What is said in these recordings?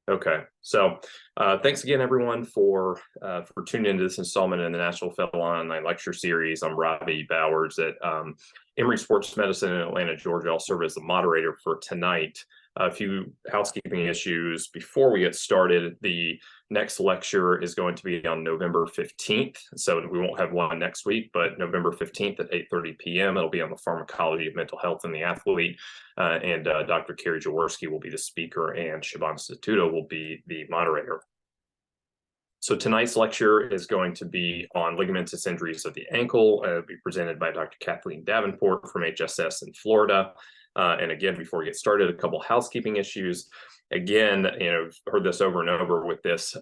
Okay, so thanks again, everyone, for tuning into this installment in the National Fellow Online Lecture Series. I'm Robbie Bowers at Emory Sports Medicine in Atlanta, Georgia. I'll serve as the moderator for tonight. A few housekeeping issues before we get started. The next lecture is going to be on November 15th, so we won't have one next week, but November 15th at 8:30 p.m. It'll be on the pharmacology of mental health in the athlete, and Dr. Carrie Jaworski will be the speaker, and Siobhan Statuto will be the moderator. So tonight's lecture is going to be on ligamentous injuries of the ankle. It'll be presented by Dr. Kathleen Davenport from HSS in Florida. And again, before we get started, a couple housekeeping issues. Again, I've heard this over and over with this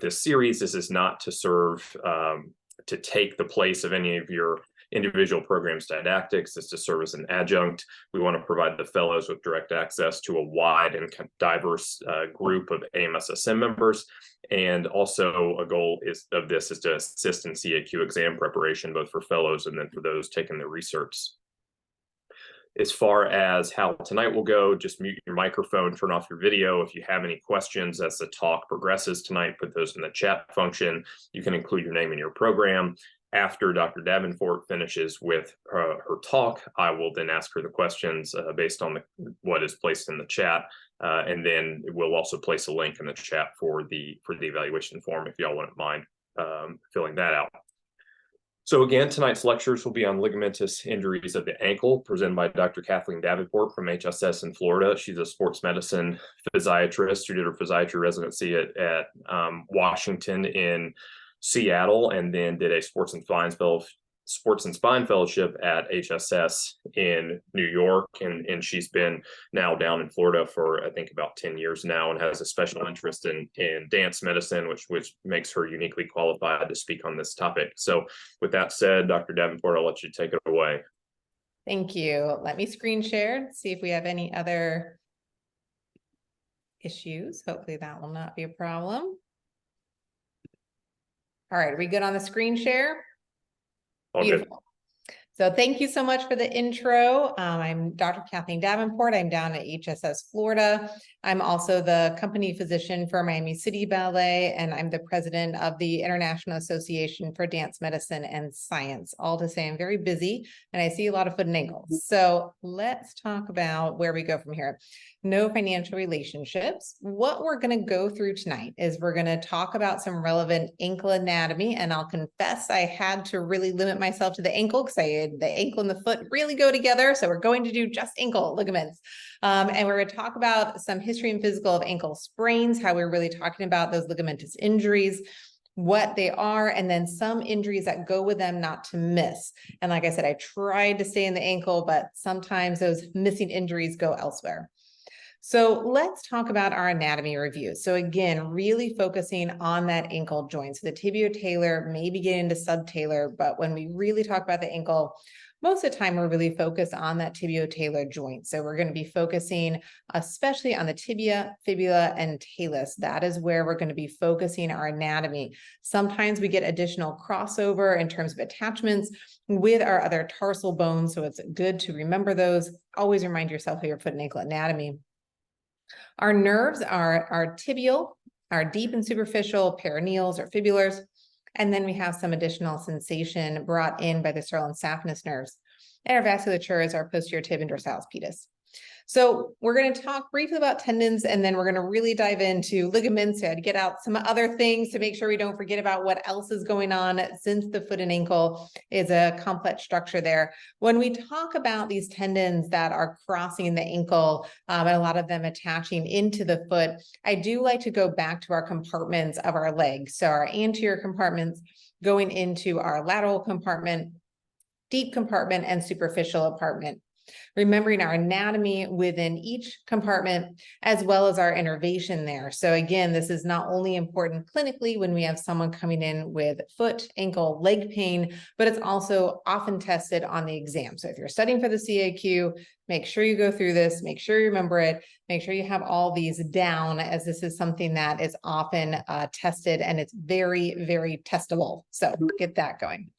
series. This is not to serve to take the place of any of your individual programs didactics. Is to serve as an adjunct. We want to provide the fellows with direct access to a wide and diverse group of AMSSM members. And also a goal of this is to assist in CAQ exam preparation, both for fellows and then for those taking the research. As far as how tonight will go, just mute your microphone, turn off your video. If you have any questions as the talk progresses tonight, put those in the chat function. You can include your name in your program. After Dr. Davenport finishes with her talk, I will then ask her the questions based on what is placed in the chat. And then we'll also place a link in the chat for the evaluation form if y'all wouldn't mind filling that out. So again, tonight's lectures will be on ligamentous injuries of the ankle, presented by Dr. Kathleen Davenport from HSS in Florida. She's a sports medicine physiatrist who did her physiatry residency at Washington in Seattle, and then did a sports and spine fellowship at HSS in New York, and she's been now down in Florida for I think about 10 years now, and has a special interest in dance medicine, which makes her uniquely qualified to speak on this topic. So with that said, Dr. Davenport, I'll let you take it away. Thank you. Let me screen share, see if we have any other issues. Hopefully that will not be a problem. All right, are we good on the screen share? All Beautiful. Good. So thank you so much for the intro. I'm Dr. Kathleen Davenport. I'm down at HSS Florida. I'm also the company physician for Miami City Ballet, and I'm the president of the International Association for Dance Medicine and Science. All to say I'm very busy, and I see a lot of foot and ankles. So let's talk about where we go from here. No financial relationships. What we're going to go through tonight is we're going to talk about some relevant ankle anatomy, and I'll confess I had to really limit myself to the ankle because the ankle and the foot really go together. So we're going to do just ankle ligaments. And we're going to talk about some history and physical of ankle sprains, how we're really talking about those ligamentous injuries, what they are, and then some injuries that go with them not to miss. And like I said, I tried to stay in the ankle, but sometimes those missing injuries go elsewhere. So let's talk about our anatomy review. So again, really focusing on that ankle joint. So the tibio-talar, maybe get into subtalar, but when we really talk about the ankle, most of the time we're really focused on that tibio-talar joint. So we're going to be focusing especially on the tibia, fibula, and talus. That is where we're going to be focusing our anatomy. Sometimes we get additional crossover in terms of attachments with our other tarsal bones. So it's good to remember those. Always remind yourself of your foot and ankle anatomy. Our nerves are our tibial, our deep and superficial, perineals or fibulars, and then we have some additional sensation brought in by the sterile and saphenous nerves. And our vasculature is our posterior tib and dorsalis pedis. So we're going to talk briefly about tendons, and then we're going to really dive into ligaments. So I had to get out some other things to make sure we don't forget about what else is going on, since the foot and ankle is a complex structure there. When we talk about these tendons that are crossing the ankle, and a lot of them attaching into the foot, I do like to go back to our compartments of our legs. So our anterior compartments going into our lateral compartment, deep compartment, and superficial compartment. Remembering our anatomy within each compartment, as well as our innervation there. So again, this is not only important clinically when we have someone coming in with foot, ankle, leg pain, but it's also often tested on the exam. So if you're studying for the CAQ, make sure you go through this, make sure you remember it, make sure you have all these down, as this is something that is often tested, and it's very, very testable. So get that going.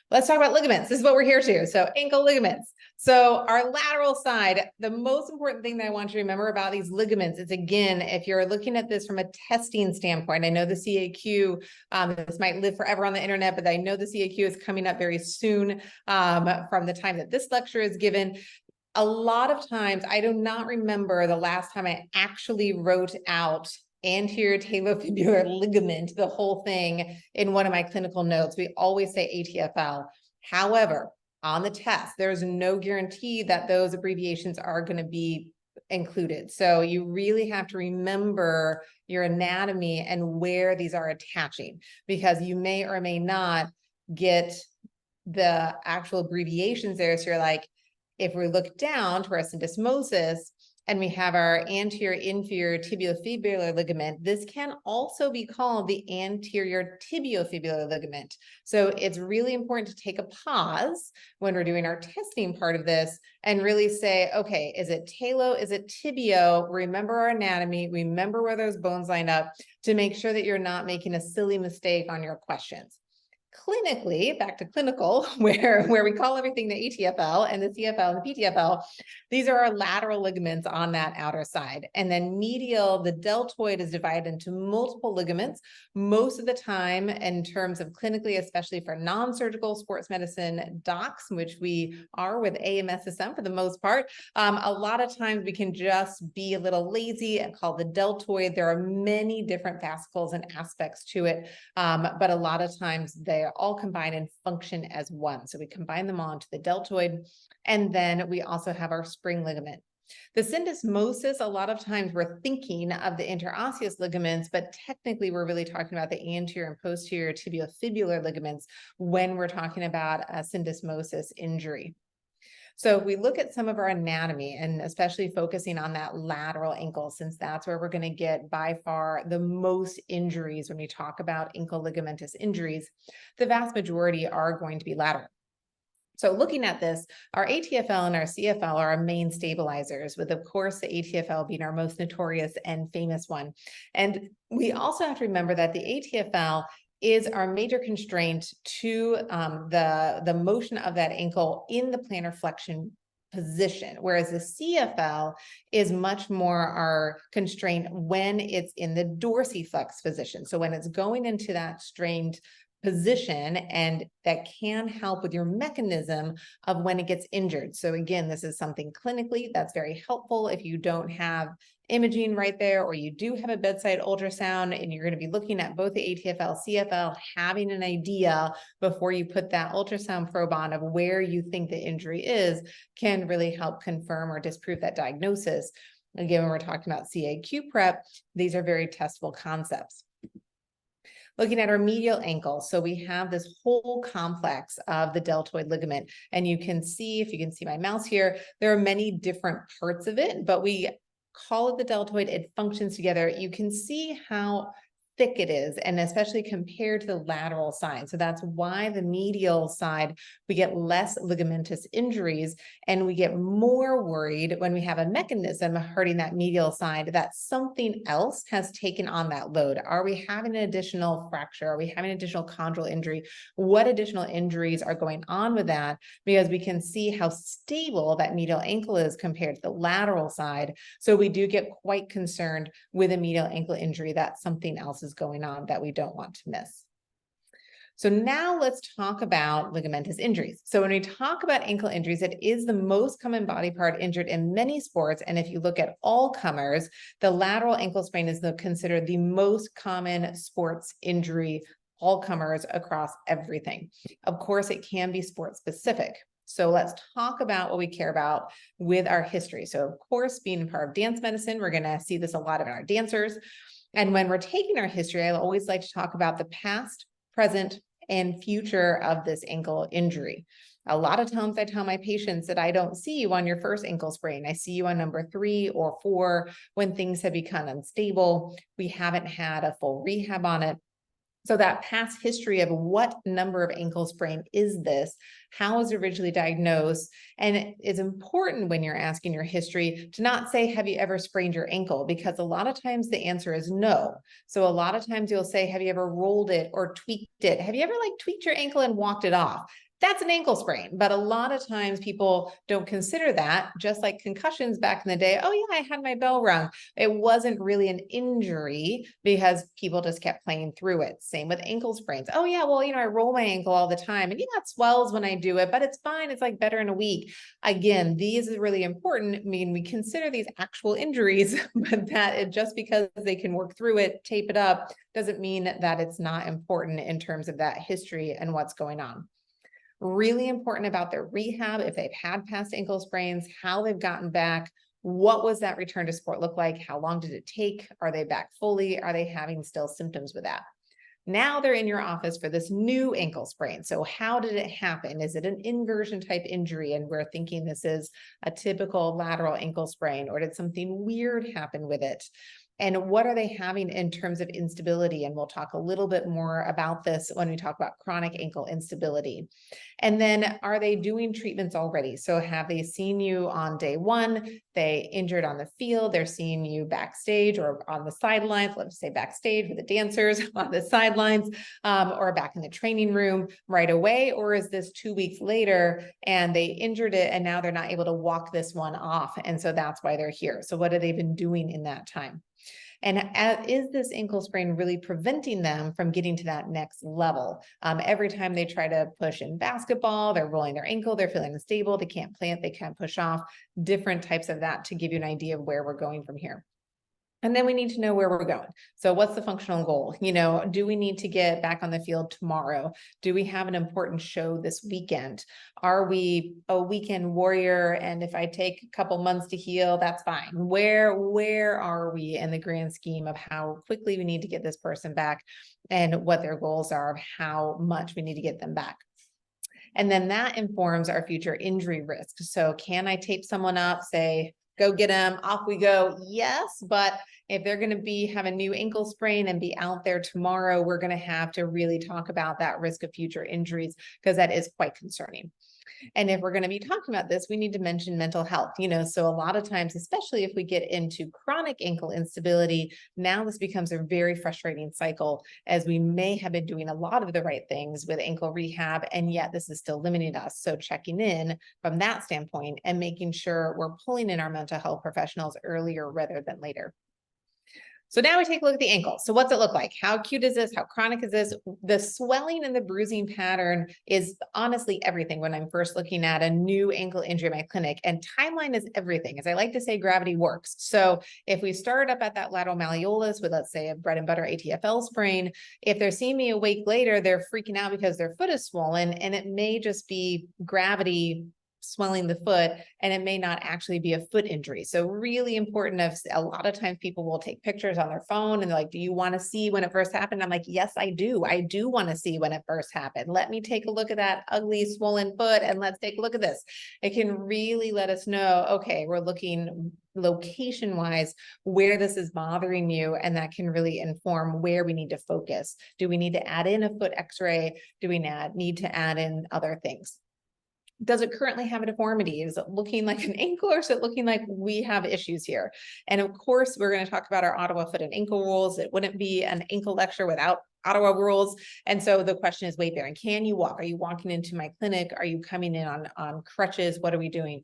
Let's talk about ligaments. This is what we're here to. So ankle ligaments. So our lateral side, the most important thing that I want you to remember about these ligaments is, again, if you're looking at this from a testing standpoint, I know the CAQ, this might live forever on the internet, but I know the CAQ is coming up very soon from the time that this lecture is given. A lot of times, I do not remember the last time I actually wrote out anterior talofibular ligament, the whole thing, in one of my clinical notes. We always say ATFL. However, on the test, there's no guarantee that those abbreviations are going to be included. So you really have to remember your anatomy and where these are attaching, because you may or may not get the actual abbreviations there. So you're like, if we look down to our syndesmosis and we have our anterior inferior tibiofibular ligament, this can also be called the anterior tibiofibular ligament. So it's really important to take a pause when we're doing our testing part of this and really say, okay, is it talo? Is it tibio? Remember our anatomy, remember where those bones line up to make sure that you're not making a silly mistake on your questions. Clinically, back to clinical, where we call everything the ATFL and the CFL and the PTFL, these are our lateral ligaments on that outer side. And then medial, the deltoid is divided into multiple ligaments. Most of the time, in terms of clinically, especially for non-surgical sports medicine docs, which we are with AMSSM for the most part, a lot of times we can just be a little lazy and call the deltoid. There are many different fascicles and aspects to it, but a lot of times they all combine and function as one. So we combine them all into the deltoid. And then we also have our spring ligament. The syndesmosis, a lot of times we're thinking of the interosseous ligaments, but technically we're really talking about the anterior and posterior tibiofibular ligaments when we're talking about a syndesmosis injury. So if we look at some of our anatomy, and especially focusing on that lateral ankle, since that's where we're going to get by far the most injuries when we talk about ankle ligamentous injuries, the vast majority are going to be lateral. So looking at this, our ATFL and our CFL are our main stabilizers, with, of course, the ATFL being our most notorious and famous one. And we also have to remember that the ATFL is our major constraint to the motion of that ankle in the plantar flexion position, whereas the CFL is much more our constraint when it's in the dorsiflex position. So when it's going into that strained position, and that can help with your mechanism of when it gets injured. So again, this is something clinically that's very helpful if you don't have imaging right there, or you do have a bedside ultrasound and you're going to be looking at both the ATFL, CFL, having an idea before you put that ultrasound probe on of where you think the injury is can really help confirm or disprove that diagnosis. Again, when we're talking about CAQ prep, these are very testable concepts. Looking at our medial ankle, so we have this whole complex of the deltoid ligament, and you can see, if you can see my mouse here, there are many different parts of it, but we call it the deltoid. It functions together. You can see how thick it is, and especially compared to the lateral side. So that's why the medial side, we get less ligamentous injuries, and we get more worried when we have a mechanism hurting that medial side that something else has taken on that load. Are we having an additional fracture? Are we having an additional chondral injury? What additional injuries are going on with that? Because we can see how stable that medial ankle is compared to the lateral side. So we do get quite concerned with a medial ankle injury that something else is going on that we don't want to miss. So now let's talk about ligamentous injuries. So when we talk about ankle injuries, it is the most common body part injured in many sports. And if you look at all comers, the lateral ankle sprain is considered the most common sports injury, all comers across everything. Of course, it can be sport specific. So let's talk about what we care about with our history. So of course, being part of dance medicine, we're going to see this a lot in our dancers. And when we're taking our history, I always like to talk about the past, present, and future of this ankle injury. A lot of times I tell my patients that I don't see you on your first ankle sprain. I see you on number 3 or 4 when things have become unstable. We haven't had a full rehab on it. So that past history of what number of ankle sprain is this, how was it originally diagnosed, and it is important when you're asking your history to not say, have you ever sprained your ankle? Because a lot of times the answer is no. So a lot of times you'll say, have you ever rolled it or tweaked it? Have you ever tweaked your ankle and walked it off? That's an ankle sprain, but a lot of times people don't consider that, just like concussions back in the day. Oh yeah, I had my bell rung. It wasn't really an injury because people just kept playing through it. Same with ankle sprains. Oh yeah, well, I roll my ankle all the time and it swells when I do it, but it's fine. It's like better in a week. Again, these is really important. I mean, we consider these actual injuries, but just because they can work through it, tape it up, doesn't mean that it's not important in terms of that history and what's going on. Really important about their rehab, if they've had past ankle sprains, how they've gotten back, what was that return to sport look like? How long did it take? Are they back fully? Are they having still symptoms with that? Now they're in your office for this new ankle sprain. So how did it happen? Is it an inversion type injury? And we're thinking this is a typical lateral ankle sprain, or did something weird happen with it? And what are they having in terms of instability? And we'll talk a little bit more about this when we talk about chronic ankle instability. And then are they doing treatments already? So have they seen you on day one? They injured on the field, they're seeing you backstage or on the sidelines, let's say backstage with the dancers on the sidelines, or back in the training room right away? Or is this 2 weeks later and they injured it and now they're not able to walk this one off? And so that's why they're here. So what have they been doing in that time? And is this ankle sprain really preventing them from getting to that next level? Every time they try to push in basketball, they're rolling their ankle, they're feeling unstable, they can't plant, they can't push off, different types of that to give you an idea of where we're going from here. And then we need to know where we're going. So what's the functional goal? Do we need to get back on the field tomorrow? Do we have an important show this weekend? Are we a weekend warrior? And if I take a couple months to heal, that's fine. Where are we in the grand scheme of how quickly we need to get this person back and what their goals are of how much we need to get them back? And then that informs our future injury risk. So can I tape someone up, say, go get them, off we go? Yes, but if they're going to have a new ankle sprain and be out there tomorrow, we're going to have to really talk about that risk of future injuries, because that is quite concerning. And if we're going to be talking about this, we need to mention mental health. So a lot of times, especially if we get into chronic ankle instability, now this becomes a very frustrating cycle, as we may have been doing a lot of the right things with ankle rehab, and yet this is still limiting us. So checking in from that standpoint and making sure we're pulling in our mental health professionals earlier rather than later. So now we take a look at the ankle. So what's it look like? How acute is this? How chronic is this? The swelling and the bruising pattern is honestly everything when I'm first looking at a new ankle injury in my clinic. And timeline is everything. As I like to say, gravity works. So if we start up at that lateral malleolus with, let's say, a bread and butter ATFL sprain, if they're seeing me a week later, they're freaking out because their foot is swollen, and it may just be gravity swelling the foot, and it may not actually be a foot injury. So really important. A lot of times people will take pictures on their phone and they're like, do you want to see when it first happened? I'm like, yes, I do. I do want to see when it first happened. Let me take a look at that ugly swollen foot and let's take a look at this. It can really let us know, okay, we're looking location wise where this is bothering you, and that can really inform where we need to focus. Do we need to add in a foot x-ray? Do we need to add in other things? Does it currently have a deformity? Is it looking like an ankle, or is it looking like we have issues here? And of course, we're going to talk about our Ottawa foot and ankle rules. It wouldn't be an ankle lecture without Ottawa rules. And so the question is weight bearing. Can you walk? Are you walking into my clinic? Are you coming in on crutches? What are we doing?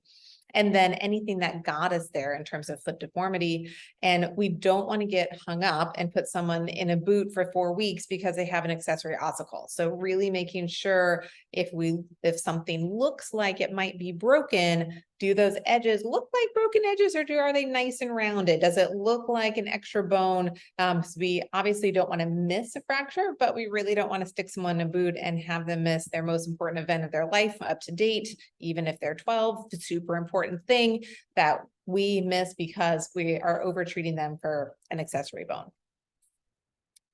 And then anything that got us there in terms of foot deformity. And we don't want to get hung up and put someone in a boot for 4 weeks because they have an accessory ossicle. So really making sure if something looks like it might be broken, do those edges look like broken edges, or are they nice and rounded? Does it look like an extra bone? So we obviously don't want to miss a fracture, but we really don't want to stick someone in a boot and have them miss their most important event of their life up to date, even if they're 12. The super important thing that we miss because we are over treating them for an accessory bone.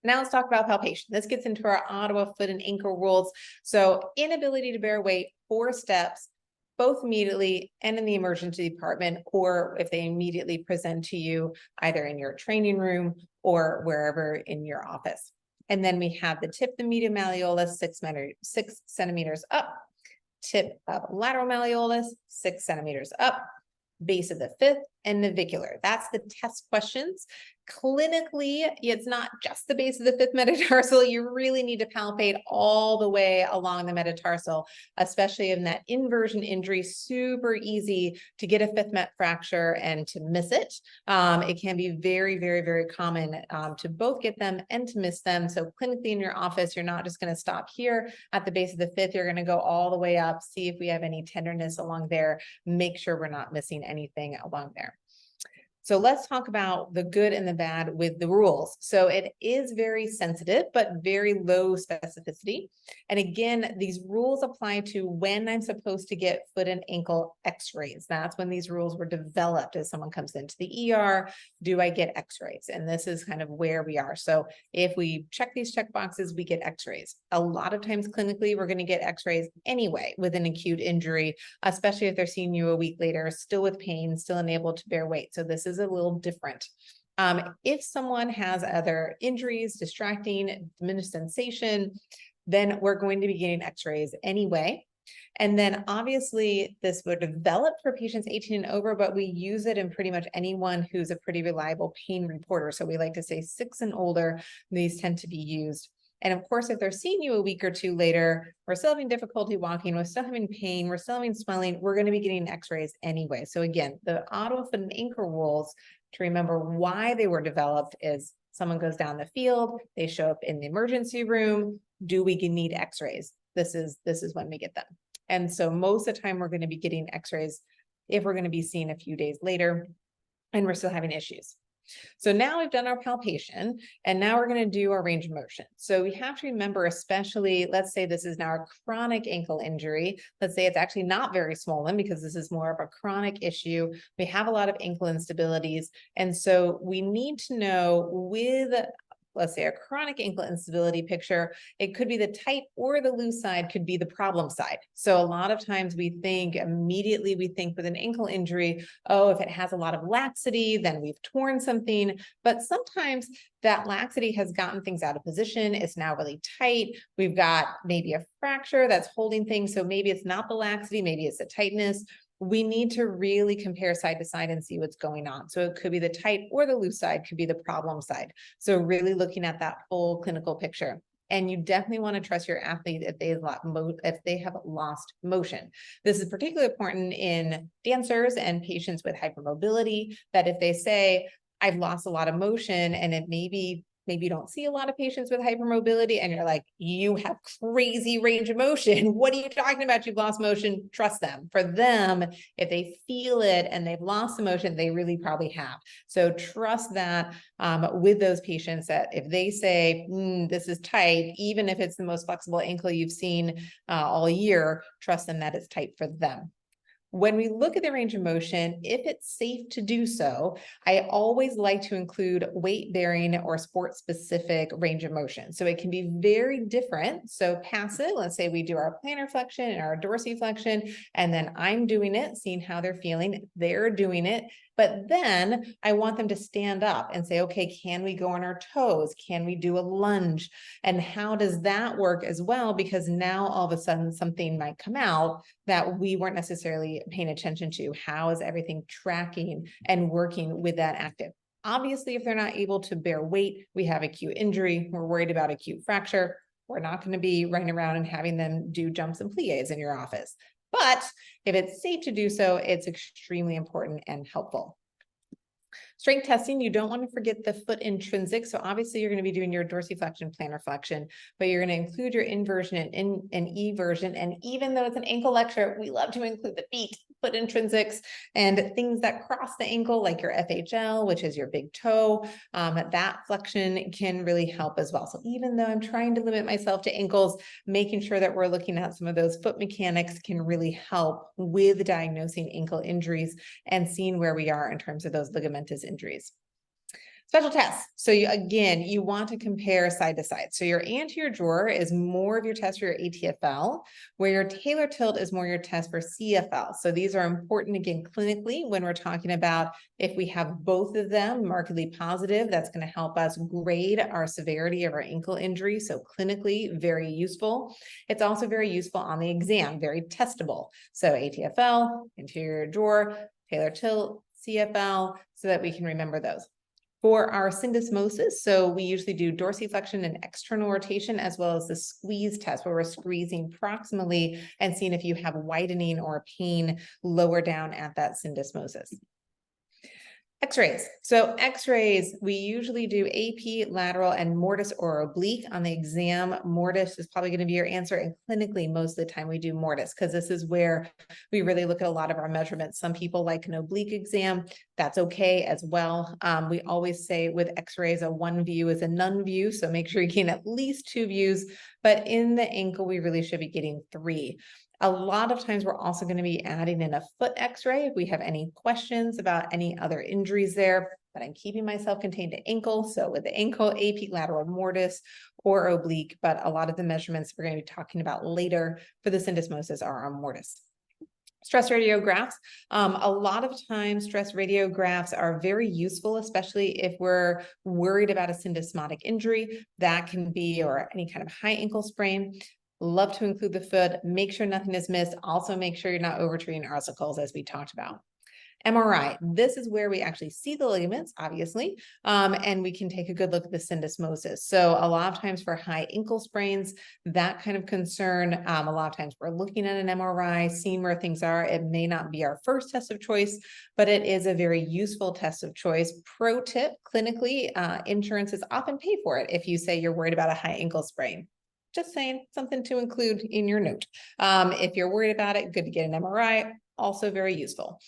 Now let's talk about palpation. This gets into our Ottawa foot and ankle rules. So inability to bear weight, 4 steps, both immediately and in the emergency department, or if they immediately present to you either in your training room or wherever in your office. And then we have the tip, the medial malleolus, 6 centimeters up, tip of lateral malleolus, 6 centimeters up, base of the fifth, and navicular. That's the test questions. Clinically, it's not just the base of the fifth metatarsal. You really need to palpate all the way along the metatarsal, especially in that inversion injury. Super easy to get a fifth met fracture and to miss it. It can be very, very, very common to both get them and to miss them. So clinically in your office, you're not just going to stop here at the base of the fifth. You're going to go all the way up, see if we have any tenderness along there, make sure we're not missing anything along there. So let's talk about the good and the bad with the rules. So it is very sensitive, but very low specificity. And again, these rules apply to when I'm supposed to get foot and ankle x-rays. That's when these rules were developed. As someone comes into the ER, do I get x-rays? And this is kind of where we are. So if we check these check boxes, we get x-rays. A lot of times clinically, we're going to get x-rays anyway with an acute injury, especially if they're seeing you a week later, still with pain, still unable to bear weight. So this is a little different. If someone has other injuries, distracting, diminished sensation, then we're going to be getting x-rays anyway. And then obviously this would develop for patients 18 and over, but we use it in pretty much anyone who's a pretty reliable pain reporter. So we like to say 6 and older, these tend to be used. And of course, if they're seeing you a week or two later, we're still having difficulty walking, we're still having pain, we're still having swelling, we're going to be getting x-rays anyway. So again, the auto foot and ankle rules, to remember why they were developed, is someone goes down the field, they show up in the emergency room, do we need x-rays? This is when we get them. And so most of the time we're going to be getting x-rays if we're going to be seen a few days later and we're still having issues. So now we've done our palpation and now we're going to do our range of motion. So we have to remember, especially, let's say this is now a chronic ankle injury. Let's say it's actually not very swollen because this is more of a chronic issue. We have a lot of ankle instabilities. And so we need to know with, let's say, a chronic ankle instability picture, it could be the tight or the loose side could be the problem side. So a lot of times we think immediately, we think with an ankle injury, oh, if it has a lot of laxity, then we've torn something. But sometimes that laxity has gotten things out of position. It's now really tight. We've got maybe a fracture that's holding things. So maybe it's not the laxity, maybe it's the tightness. We need to really compare side to side and see what's going on. So it could be the tight or the loose side, could be the problem side. So really looking at that full clinical picture. And you definitely want to trust your athlete if they have lost motion. This is particularly important in dancers and patients with hypermobility, that if they say, I've lost a lot of motion, and it maybe you don't see a lot of patients with hypermobility and you're like, you have crazy range of motion. What are you talking about? You've lost motion. Trust them. For them, if they feel it and they've lost the motion, they really probably have. So trust that with those patients, that if they say, this is tight, even if it's the most flexible ankle you've seen all year, trust them that it's tight for them. When we look at the range of motion, if it's safe to do so, I always like to include weight-bearing or sport-specific range of motion. So it can be very different. So passive, let's say we do our plantar flexion and our dorsiflexion, and then I'm doing it, seeing how they're feeling, they're doing it. But then I want them to stand up and say, okay, can we go on our toes? Can we do a lunge? And how does that work as well? Because now all of a sudden something might come out that we weren't necessarily paying attention to. How is everything tracking and working with that active? Obviously, if they're not able to bear weight, we have acute injury, we're worried about acute fracture. We're not going to be running around and having them do jumps and plies in your office. But if it's safe to do so, it's extremely important and helpful. Strength testing, you don't want to forget the foot intrinsic. So obviously you're going to be doing your dorsiflexion, plantar flexion, but you're going to include your inversion and eversion. And even though it's an ankle lecture, we love to include the feet, foot intrinsics, and things that cross the ankle, like your FHL, which is your big toe. That flexion can really help as well. So even though I'm trying to limit myself to ankles, making sure that we're looking at some of those foot mechanics can really help with diagnosing ankle injuries and seeing where we are in terms of those ligamentous injuries. Special tests. So you want to compare side to side. So your anterior drawer is more of your test for your ATFL, where your talar tilt is more your test for CFL. So these are important, again, clinically, when we're talking about if we have both of them markedly positive, that's going to help us grade our severity of our ankle injury. So clinically, very useful. It's also very useful on the exam, very testable. So ATFL, anterior drawer, talar tilt, CFL, so that we can remember those. For our syndesmosis, so we usually do dorsiflexion and external rotation, as well as the squeeze test, where we're squeezing proximally and seeing if you have widening or pain lower down at that syndesmosis. X-rays. So X-rays, we usually do AP, lateral, and mortise or oblique. On the exam, mortise is probably going to be your answer. And clinically, most of the time we do mortise, because this is where we really look at a lot of our measurements. Some people like an oblique exam. That's okay as well. We always say with X-rays, a one view is a none view. So make sure you get at least 2 views. But in the ankle, we really should be getting 3. A lot of times we're also going to be adding in a foot X-ray if we have any questions about any other injuries there, but I'm keeping myself contained to ankle. So with the ankle, AP, lateral, mortise, or oblique, but a lot of the measurements we're going to be talking about later for the syndesmosis are on mortise. Stress radiographs. A lot of times stress radiographs are very useful, especially if we're worried about a syndesmotic injury. That can be, or any kind of high ankle sprain. Love to include the foot, make sure nothing is missed. Also make sure you're not overtreating articles, as we talked about. MRI, this is where we actually see the ligaments, obviously, and we can take a good look at the syndesmosis. So a lot of times for high ankle sprains, that kind of concern, a lot of times we're looking at an MRI, seeing where things are. It may not be our first test of choice, but it is a very useful test of choice. Pro tip, clinically, insurance is often paid for it if you say you're worried about a high ankle sprain. Just saying, something to include in your note. If you're worried about it, good to get an MRI, also very useful.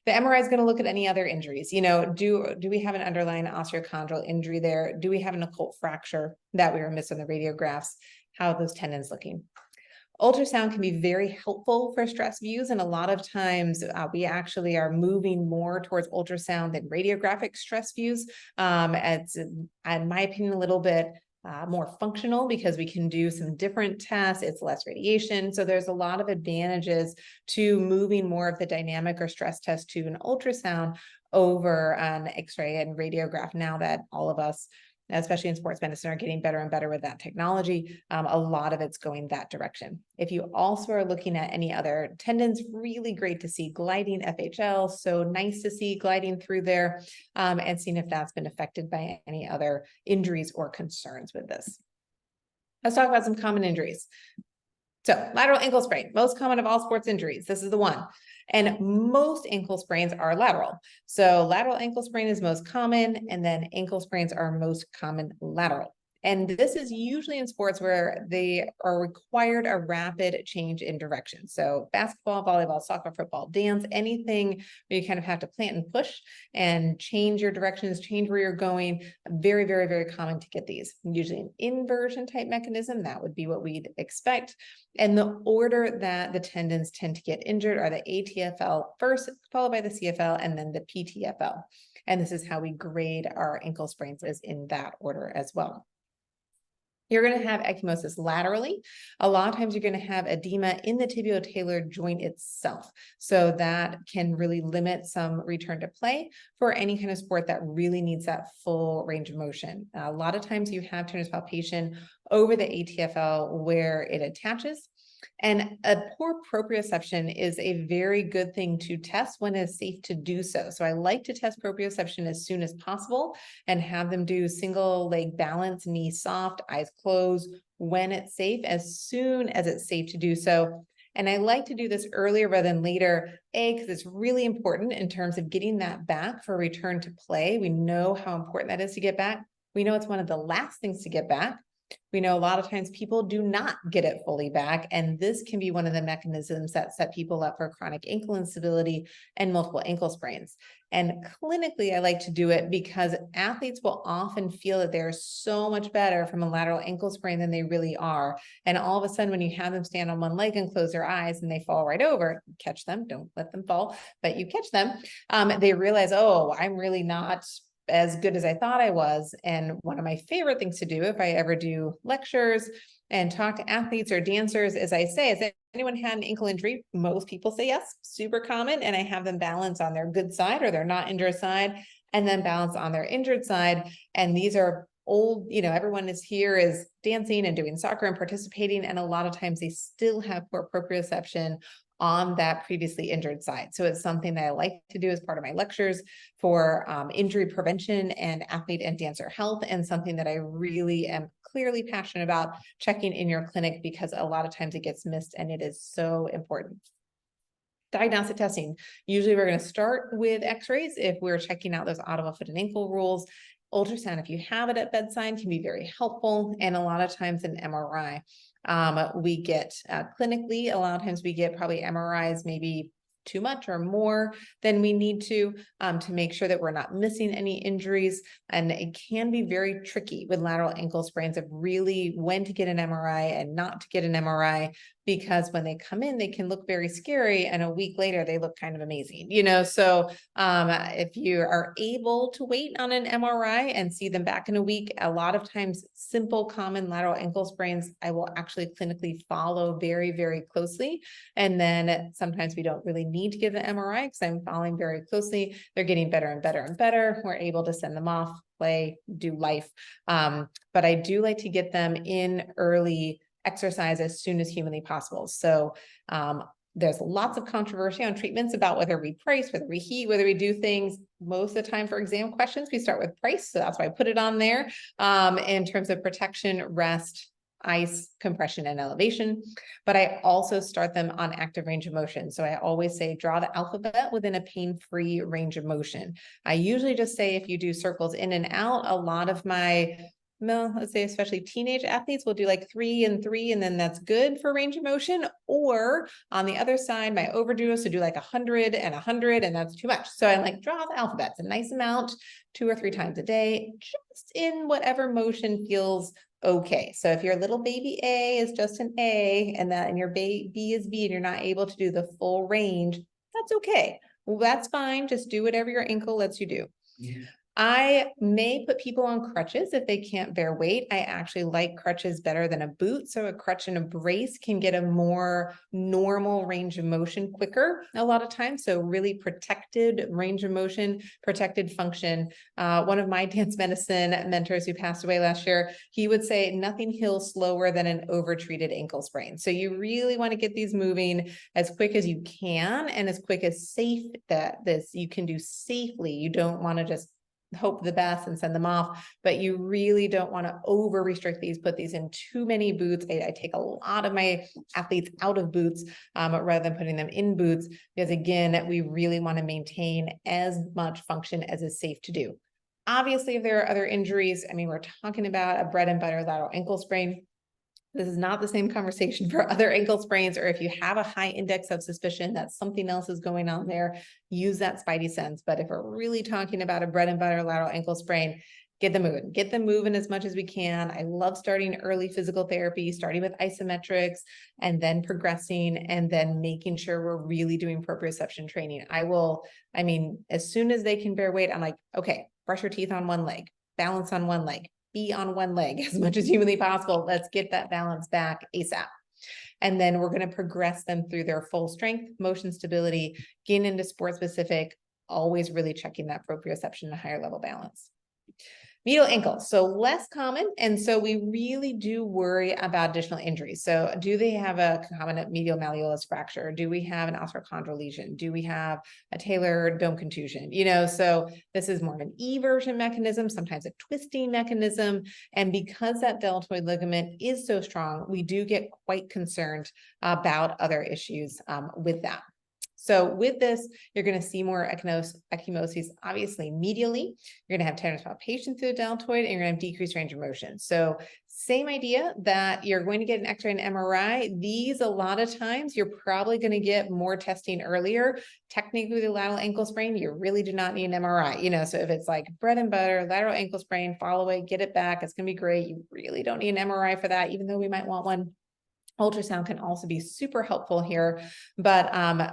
The MRI is going to look at any other injuries. You know, do we have an underlying osteochondral injury there? Do we have an occult fracture that we were missing on the radiographs? How are those tendons looking? Ultrasound can be very helpful for stress views, and a lot of times we actually are moving more towards ultrasound than radiographic stress views. It's, in my opinion, a little bit more functional because we can do some different tests. It's less radiation. So there's a lot of advantages to moving more of the dynamic or stress test to an ultrasound over an X-ray and radiograph. Now that all of us, especially in sports medicine, are getting better and better with that technology, a lot of it's going that direction. If you also are looking at any other tendons, really great to see gliding FHL. So nice to see gliding through there, and seeing if that's been affected by any other injuries or concerns with this. Let's talk about some common injuries. So lateral ankle sprain, most common of all sports injuries. This is the one. And most ankle sprains are lateral. So lateral ankle sprain is most common, and then ankle sprains are most common lateral. And this is usually in sports where they are required a rapid change in direction. So basketball, volleyball, soccer, football, dance, anything where you kind of have to plant and push and change your directions, change where you're going. Very, very, very common to get these. Usually an inversion type mechanism, that would be what we'd expect. And the order that the tendons tend to get injured are the ATFL first, followed by the CFL, and then the PTFL. And this is how we grade our ankle sprains, is in that order as well. You're going to have ecchymosis laterally. A lot of times you're going to have edema in the tibiotalar joint itself. So that can really limit some return to play for any kind of sport that really needs that full range of motion. A lot of times you have tendinous palpation over the ATFL where it attaches. And a poor proprioception is a very good thing to test when it's safe to do so. So I like to test proprioception as soon as possible and have them do single leg balance, knee soft, eyes closed, when it's safe, as soon as it's safe to do so. And I like to do this earlier rather than later, because it's really important in terms of getting that back for return to play. We know how important that is to get back. We know it's one of the last things to get back. We know a lot of times people do not get it fully back, and this can be one of the mechanisms that set people up for chronic ankle instability and multiple ankle sprains. And clinically, I like to do it because athletes will often feel that they're so much better from a lateral ankle sprain than they really are. And all of a sudden, when you have them stand on one leg and close their eyes and they fall right over, catch them, don't let them fall, but you catch them, they realize, oh, I'm really not as good as I thought I was. And one of my favorite things to do if I ever do lectures and talk to athletes or dancers is I say, has anyone had an ankle injury? Most people say yes, super common. And I have them balance on their good side or their not injured side, and then balance on their injured side. And these are old, everyone is here is dancing and doing soccer and participating. And a lot of times they still have poor proprioception on that previously injured side. So it's something that I like to do as part of my lectures for injury prevention and athlete and dancer health, and something that I really am clearly passionate about checking in your clinic, because a lot of times it gets missed and it is so important. Diagnostic testing. Usually we're going to start with x-rays if we're checking out those Ottawa foot and ankle rules. Ultrasound, if you have it at bedside, can be very helpful. And a lot of times an MRI. We get clinically, a lot of times we get probably MRIs maybe too much or more than we need to make sure that we're not missing any injuries. And it can be very tricky with lateral ankle sprains of really when to get an MRI and not to get an MRI, because when they come in, they can look very scary, and a week later they look kind of amazing, you know. So if you are able to wait on an MRI and see them back in a week, a lot of times simple common lateral ankle sprains I will actually clinically follow very, very closely. And then sometimes we don't really need to give an MRI because I'm following very closely. They're getting better and better and better. We're able to send them off, play, do life. But I do like to get them in early exercise as soon as humanly possible. So there's lots of controversy on treatments about whether we price, whether we heat, whether we do things. Most of the time for exam questions, we start with price. So that's why I put it on there in terms of protection, rest, ice, compression, and elevation. But I also start them on active range of motion. So I always say, draw the alphabet within a pain-free range of motion. I usually just say, if you do circles in and out, a lot of my let's say especially teenage athletes will do like 3 and 3, and then that's good for range of motion. Or on the other side, my overdoers to do like 100 and 100, and that's too much. So I like, draw the alphabet. It's a nice amount, 2 or 3 times a day, just in whatever motion feels okay. So if your little baby A is just an A, and your B is B, and you're not able to do the full range, that's okay. Well, that's fine. Just do whatever your ankle lets you do. Mm-hmm. I may put people on crutches if they can't bear weight. I actually like crutches better than a boot. So a crutch and a brace can get a more normal range of motion quicker a lot of times. So really protected range of motion, protected function. One of my dance medicine mentors who passed away last year, he would say nothing heals slower than an overtreated ankle sprain. So you really want to get these moving as quick as you can, and as quick as safe that you can do safely. You don't want to just hope the best and send them off, but you really don't want to over restrict these, put these in too many boots. I take a lot of my athletes out of boots rather than putting them in boots, because again, we really want to maintain as much function as is safe to do. Obviously, if there are other injuries, I mean, we're talking about a bread and butter lateral ankle sprain. This is not the same conversation for other ankle sprains, or if you have a high index of suspicion that something else is going on there, use that spidey sense. But if we're really talking about a bread and butter lateral ankle sprain, get them moving as much as we can. I love starting early physical therapy, starting with isometrics and then progressing, and then making sure we're really doing proprioception training. As soon as they can bear weight, I'm like, okay, brush your teeth on one leg, balance on one leg, be on one leg as much as humanly possible. Let's get that balance back ASAP. And then we're going to progress them through their full strength, motion stability, getting into sport specific, always really checking that proprioception and higher level balance. Medial ankle, so less common. And so we really do worry about additional injuries. So do they have a concomitant medial malleolus fracture? Do we have an osteochondral lesion? Do we have a talar dome contusion? So this is more of an eversion mechanism, sometimes a twisting mechanism. And because that deltoid ligament is so strong, we do get quite concerned about other issues with that. So with this, you're going to see more ecchymosis, obviously medially. You're going to have tendinous palpation through the deltoid, and you're going to have decreased range of motion. So same idea that you're going to get an X-ray and MRI. These, a lot of times, you're probably going to get more testing earlier. Technically, with a lateral ankle sprain, you really do not need an MRI. So if it's like bread and butter, lateral ankle sprain, follow it, get it back, it's going to be great. You really don't need an MRI for that, even though we might want one. Ultrasound can also be super helpful here. But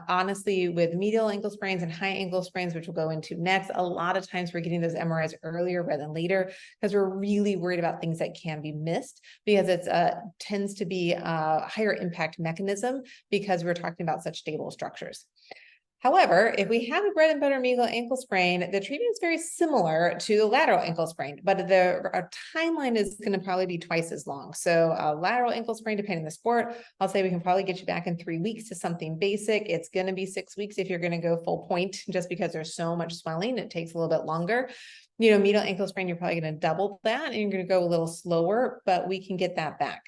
honestly, with medial ankle sprains and high ankle sprains, which we'll go into next, a lot of times we're getting those MRIs earlier rather than later, because we're really worried about things that can be missed, because it tends to be a higher impact mechanism because we're talking about such stable structures. However, if we have a bread and butter medial ankle sprain, the treatment is very similar to the lateral ankle sprain, but our timeline is going to probably be twice as long. So a lateral ankle sprain, depending on the sport, I'll say we can probably get you back in 3 weeks to something basic. It's going to be 6 weeks if you're going to go full point, just because there's so much swelling. It takes a little bit longer. Medial ankle sprain, you're probably going to double that and you're going to go a little slower, but we can get that back.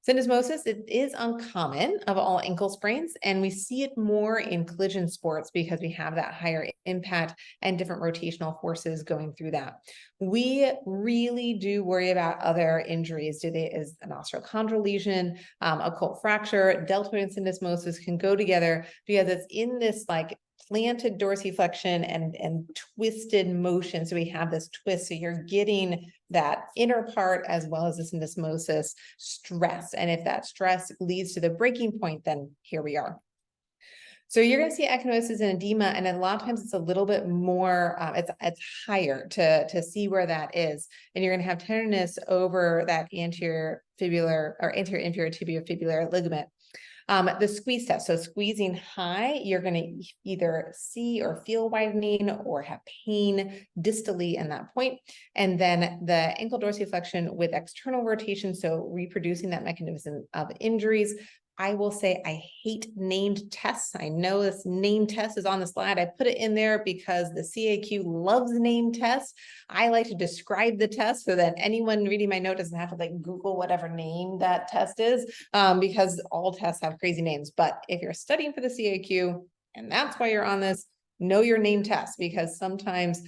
Syndesmosis, it is uncommon of all ankle sprains, and we see it more in collision sports because we have that higher impact and different rotational forces going through that. We really do worry about other injuries. Is an osteochondral lesion, occult fracture, deltoid syndesmosis can go together because it's in this like planted dorsiflexion and twisted motion. So we have this twist. So you're getting that inner part as well as the syndesmosis stress. And if that stress leads to the breaking point, then here we are. So you're going to see echinosis and edema, and a lot of times it's a little bit more, it's higher to see where that is. And you're going to have tenderness over that anterior fibular or anterior inferior tibiofibular ligament. The squeeze test, so squeezing high, you're going to either see or feel widening or have pain distally in that point. And then the ankle dorsiflexion with external rotation, so reproducing that mechanism of injuries. I will say I hate named tests. I know this name test is on the slide. I put it in there because the CAQ loves name tests. I like to describe the test so that anyone reading my note doesn't have to like Google whatever name that test is, because all tests have crazy names. But if you're studying for the CAQ and that's why you're on this, know your name test, because sometimes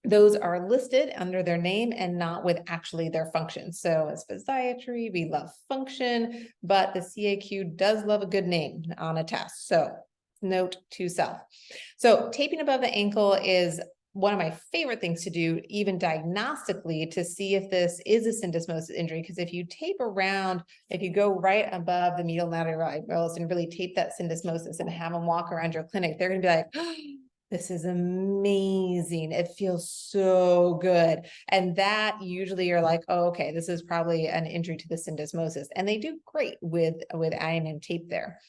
those are listed under their name and not with actually their function. So as physiatry, we love function, but the CAQ does love a good name on a test. So note to self. So taping above the ankle is one of my favorite things to do, even diagnostically, to see if this is a syndesmosis injury. Because if you tape around, if you go right above the medial laterals and really tape that syndesmosis and have them walk around your clinic, they're going to be like, oh, this is amazing. It feels so good. And that usually you're like, oh, okay, this is probably an injury to the syndesmosis. And they do great with adding in tape there.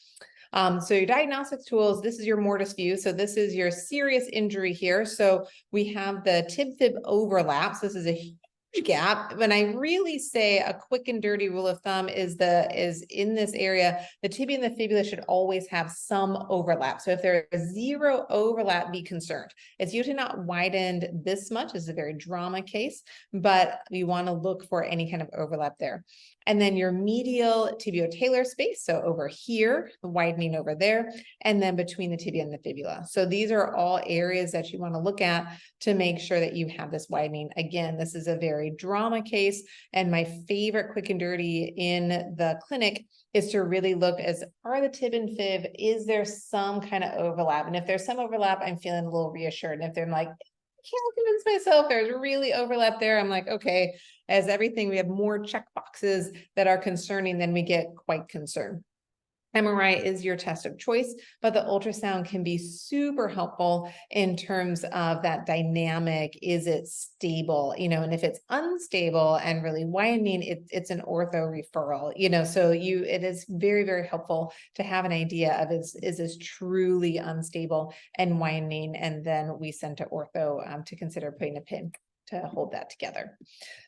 So your diagnostic tools, this is your mortise view. So this is your serious injury here. So we have the tib-fib overlaps. This is a huge gap. When I really say a quick and dirty rule of thumb is in this area, the tibia and the fibula should always have some overlap. So if there is zero overlap, be concerned. It's usually not widened this much. This is a very drama case, but you want to look for any kind of overlap there. And then your medial tibiotalar space, so over here, the widening over there, and then between the tibia and the fibula. So these are all areas that you want to look at to make sure that you have this widening. Again, this is a very drama case, and my favorite quick and dirty in the clinic is to really look as, are the tib and fib, is there some kind of overlap? And if there's some overlap, I'm feeling a little reassured. And if they're like, I can't convince myself there's really overlap there, I'm like, okay, as everything, we have more check boxes that are concerning than we get quite concerned. MRI is your test of choice, but the ultrasound can be super helpful in terms of that dynamic. Is it stable? And if it's unstable and really widening, it's an ortho referral, so it is very, very helpful to have an idea of is this truly unstable and widening, and then we send to ortho to consider putting a pin to hold that together.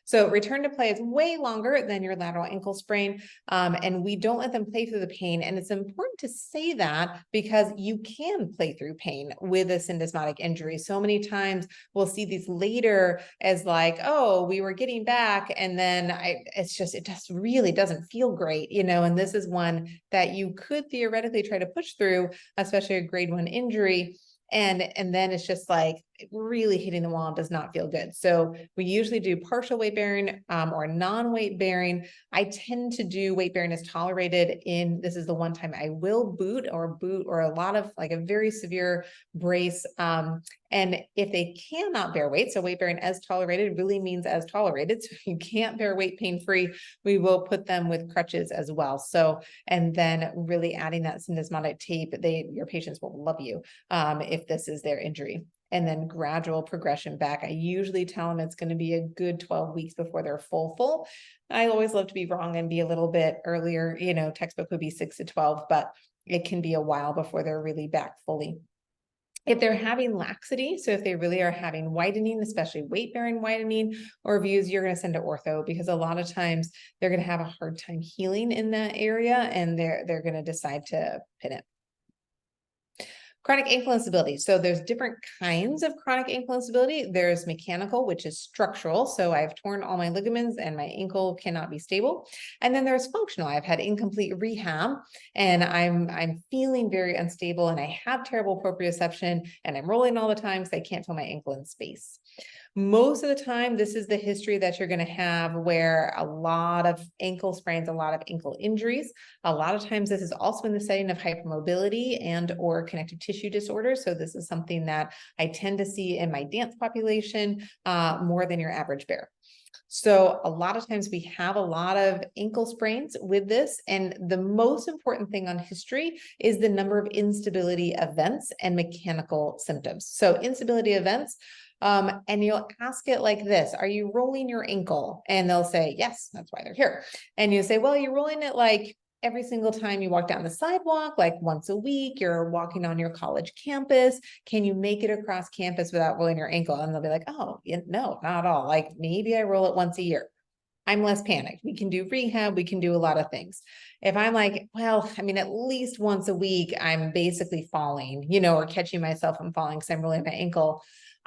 So return to play is way longer than your lateral ankle sprain, and we don't let them play through the pain. And it's important to say that because you can play through pain with a syndesmotic injury. So many times we'll see these later as like, oh, we were getting back, and then it just really doesn't feel great, and this is one that you could theoretically try to push through, especially a grade 1 injury. And then it's just like really hitting the wall does not feel good. So we usually do partial weight bearing or non-weight bearing. I tend to do weight bearing as tolerated this is the one time I will boot or a lot of like a very severe brace. And if they cannot bear weight, so weight bearing as tolerated really means as tolerated. So if you can't bear weight pain-free, we will put them with crutches as well. So, and then really adding that syndesmotic tape, your patients will love you if this is their injury. And then gradual progression back. I usually tell them it's going to be a good 12 weeks before they're full. I always love to be wrong and be a little bit earlier, textbook would be 6 to 12, but it can be a while before they're really back fully. If they're having laxity, so if they really are having whitening, especially weight-bearing whitening or views, you're going to send to ortho, because a lot of times they're going to have a hard time healing in that area, and they're going to decide to pin it. Chronic ankle instability. So there's different kinds of chronic ankle instability. There's mechanical, which is structural. So I've torn all my ligaments and my ankle cannot be stable. And then there's functional. I've had incomplete rehab and I'm feeling very unstable, and I have terrible proprioception, and I'm rolling all the time because I can't feel my ankle in space. Most of the time, this is the history that you're going to have, where a lot of ankle sprains, a lot of ankle injuries. A lot of times this is also in the setting of hypermobility and or connective tissue disorders. So this is something that I tend to see in my dance population more than your average bear. So a lot of times we have a lot of ankle sprains with this. And the most important thing on history is the number of instability events and mechanical symptoms. So instability events, and you'll ask it like this: are you rolling your ankle? And they'll say, yes, that's why they're here. And you say, well, you're rolling it like every single time you walk down the sidewalk, like once a week, you're walking on your college campus. Can you make it across campus without rolling your ankle? And they'll be like, oh, no, not at all. Like maybe I roll it once a year. I'm less panicked. We can do rehab. We can do a lot of things. If I'm like, well, I mean, at least once a week, I'm basically falling, or catching myself from falling because I'm rolling my ankle,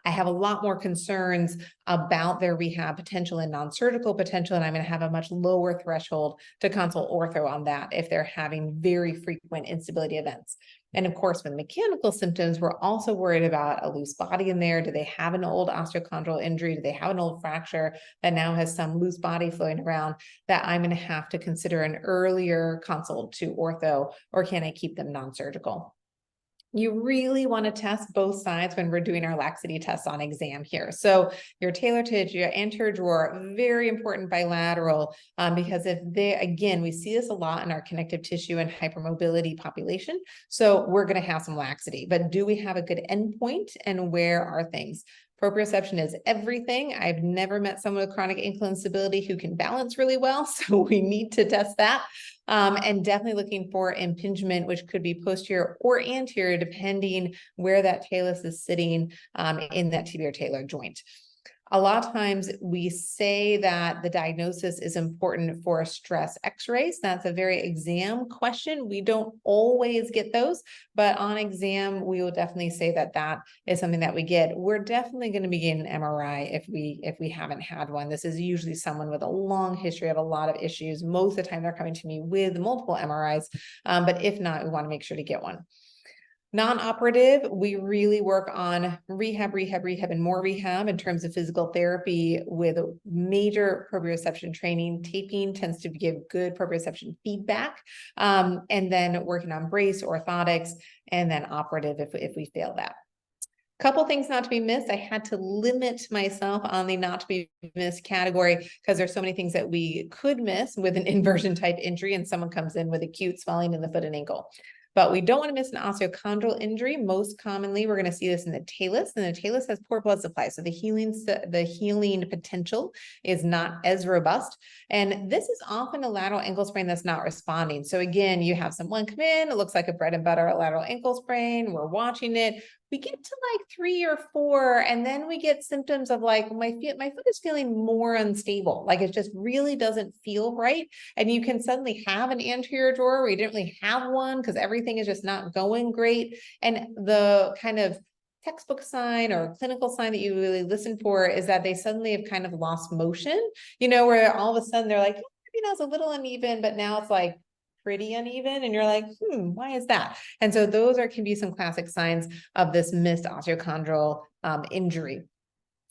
I have a lot more concerns about their rehab potential and non-surgical potential, and I'm going to have a much lower threshold to consult ortho on that if they're having very frequent instability events. And of course, with mechanical symptoms, we're also worried about a loose body in there. Do they have an old osteochondral injury? Do they have an old fracture that now has some loose body flowing around that I'm going to have to consider an earlier consult to ortho, or can I keep them non-surgical? You really want to test both sides when we're doing our laxity tests on exam here. So your talar tibia, your anterior drawer, very important bilateral, because if they, again, we see this a lot in our connective tissue and hypermobility population. So we're going to have some laxity, but do we have a good endpoint, and where are things? Proprioception is everything. I've never met someone with chronic ankle instability who can balance really well, so we need to test that. And definitely looking for impingement, which could be posterior or anterior, depending where that talus is sitting in that tibial talar joint. A lot of times we say that the diagnosis is important for stress x-rays. That's a very exam question. We don't always get those, but on exam, we will definitely say that that is something that we get. We're definitely going to be getting an MRI if we haven't had one. This is usually someone with a long history of a lot of issues. Most of the time they're coming to me with multiple MRIs, but if not, we want to make sure to get one. Non-operative, we really work on rehab, and more rehab in terms of physical therapy with major proprioception training. Taping tends to give good proprioception feedback, and then working on brace, orthotics, and then operative if we fail that. Couple things not to be missed. I had to limit myself on the not to be missed category because there's so many things that we could miss with an inversion type injury, and someone comes in with acute swelling in the foot and ankle. But we don't want to miss an osteochondral injury. Most commonly, we're going to see this in the talus, and the talus has poor blood supply. So the healing potential is not as robust. And this is often a lateral ankle sprain that's not responding. So again, you have someone come in, it looks like a bread and butter lateral ankle sprain. We're watching it. We get to like 3 or 4, and then we get symptoms of like, my foot is feeling more unstable. Like it just really doesn't feel right. And you can suddenly have an anterior drawer where you didn't really have one because everything is just not going great. And the kind of textbook sign or clinical sign that you really listen for is that they suddenly have kind of lost motion, where all of a sudden they're like, it's a little uneven, but now it's like pretty uneven, and you're like, why is that? And so those can be some classic signs of this missed osteochondral injury.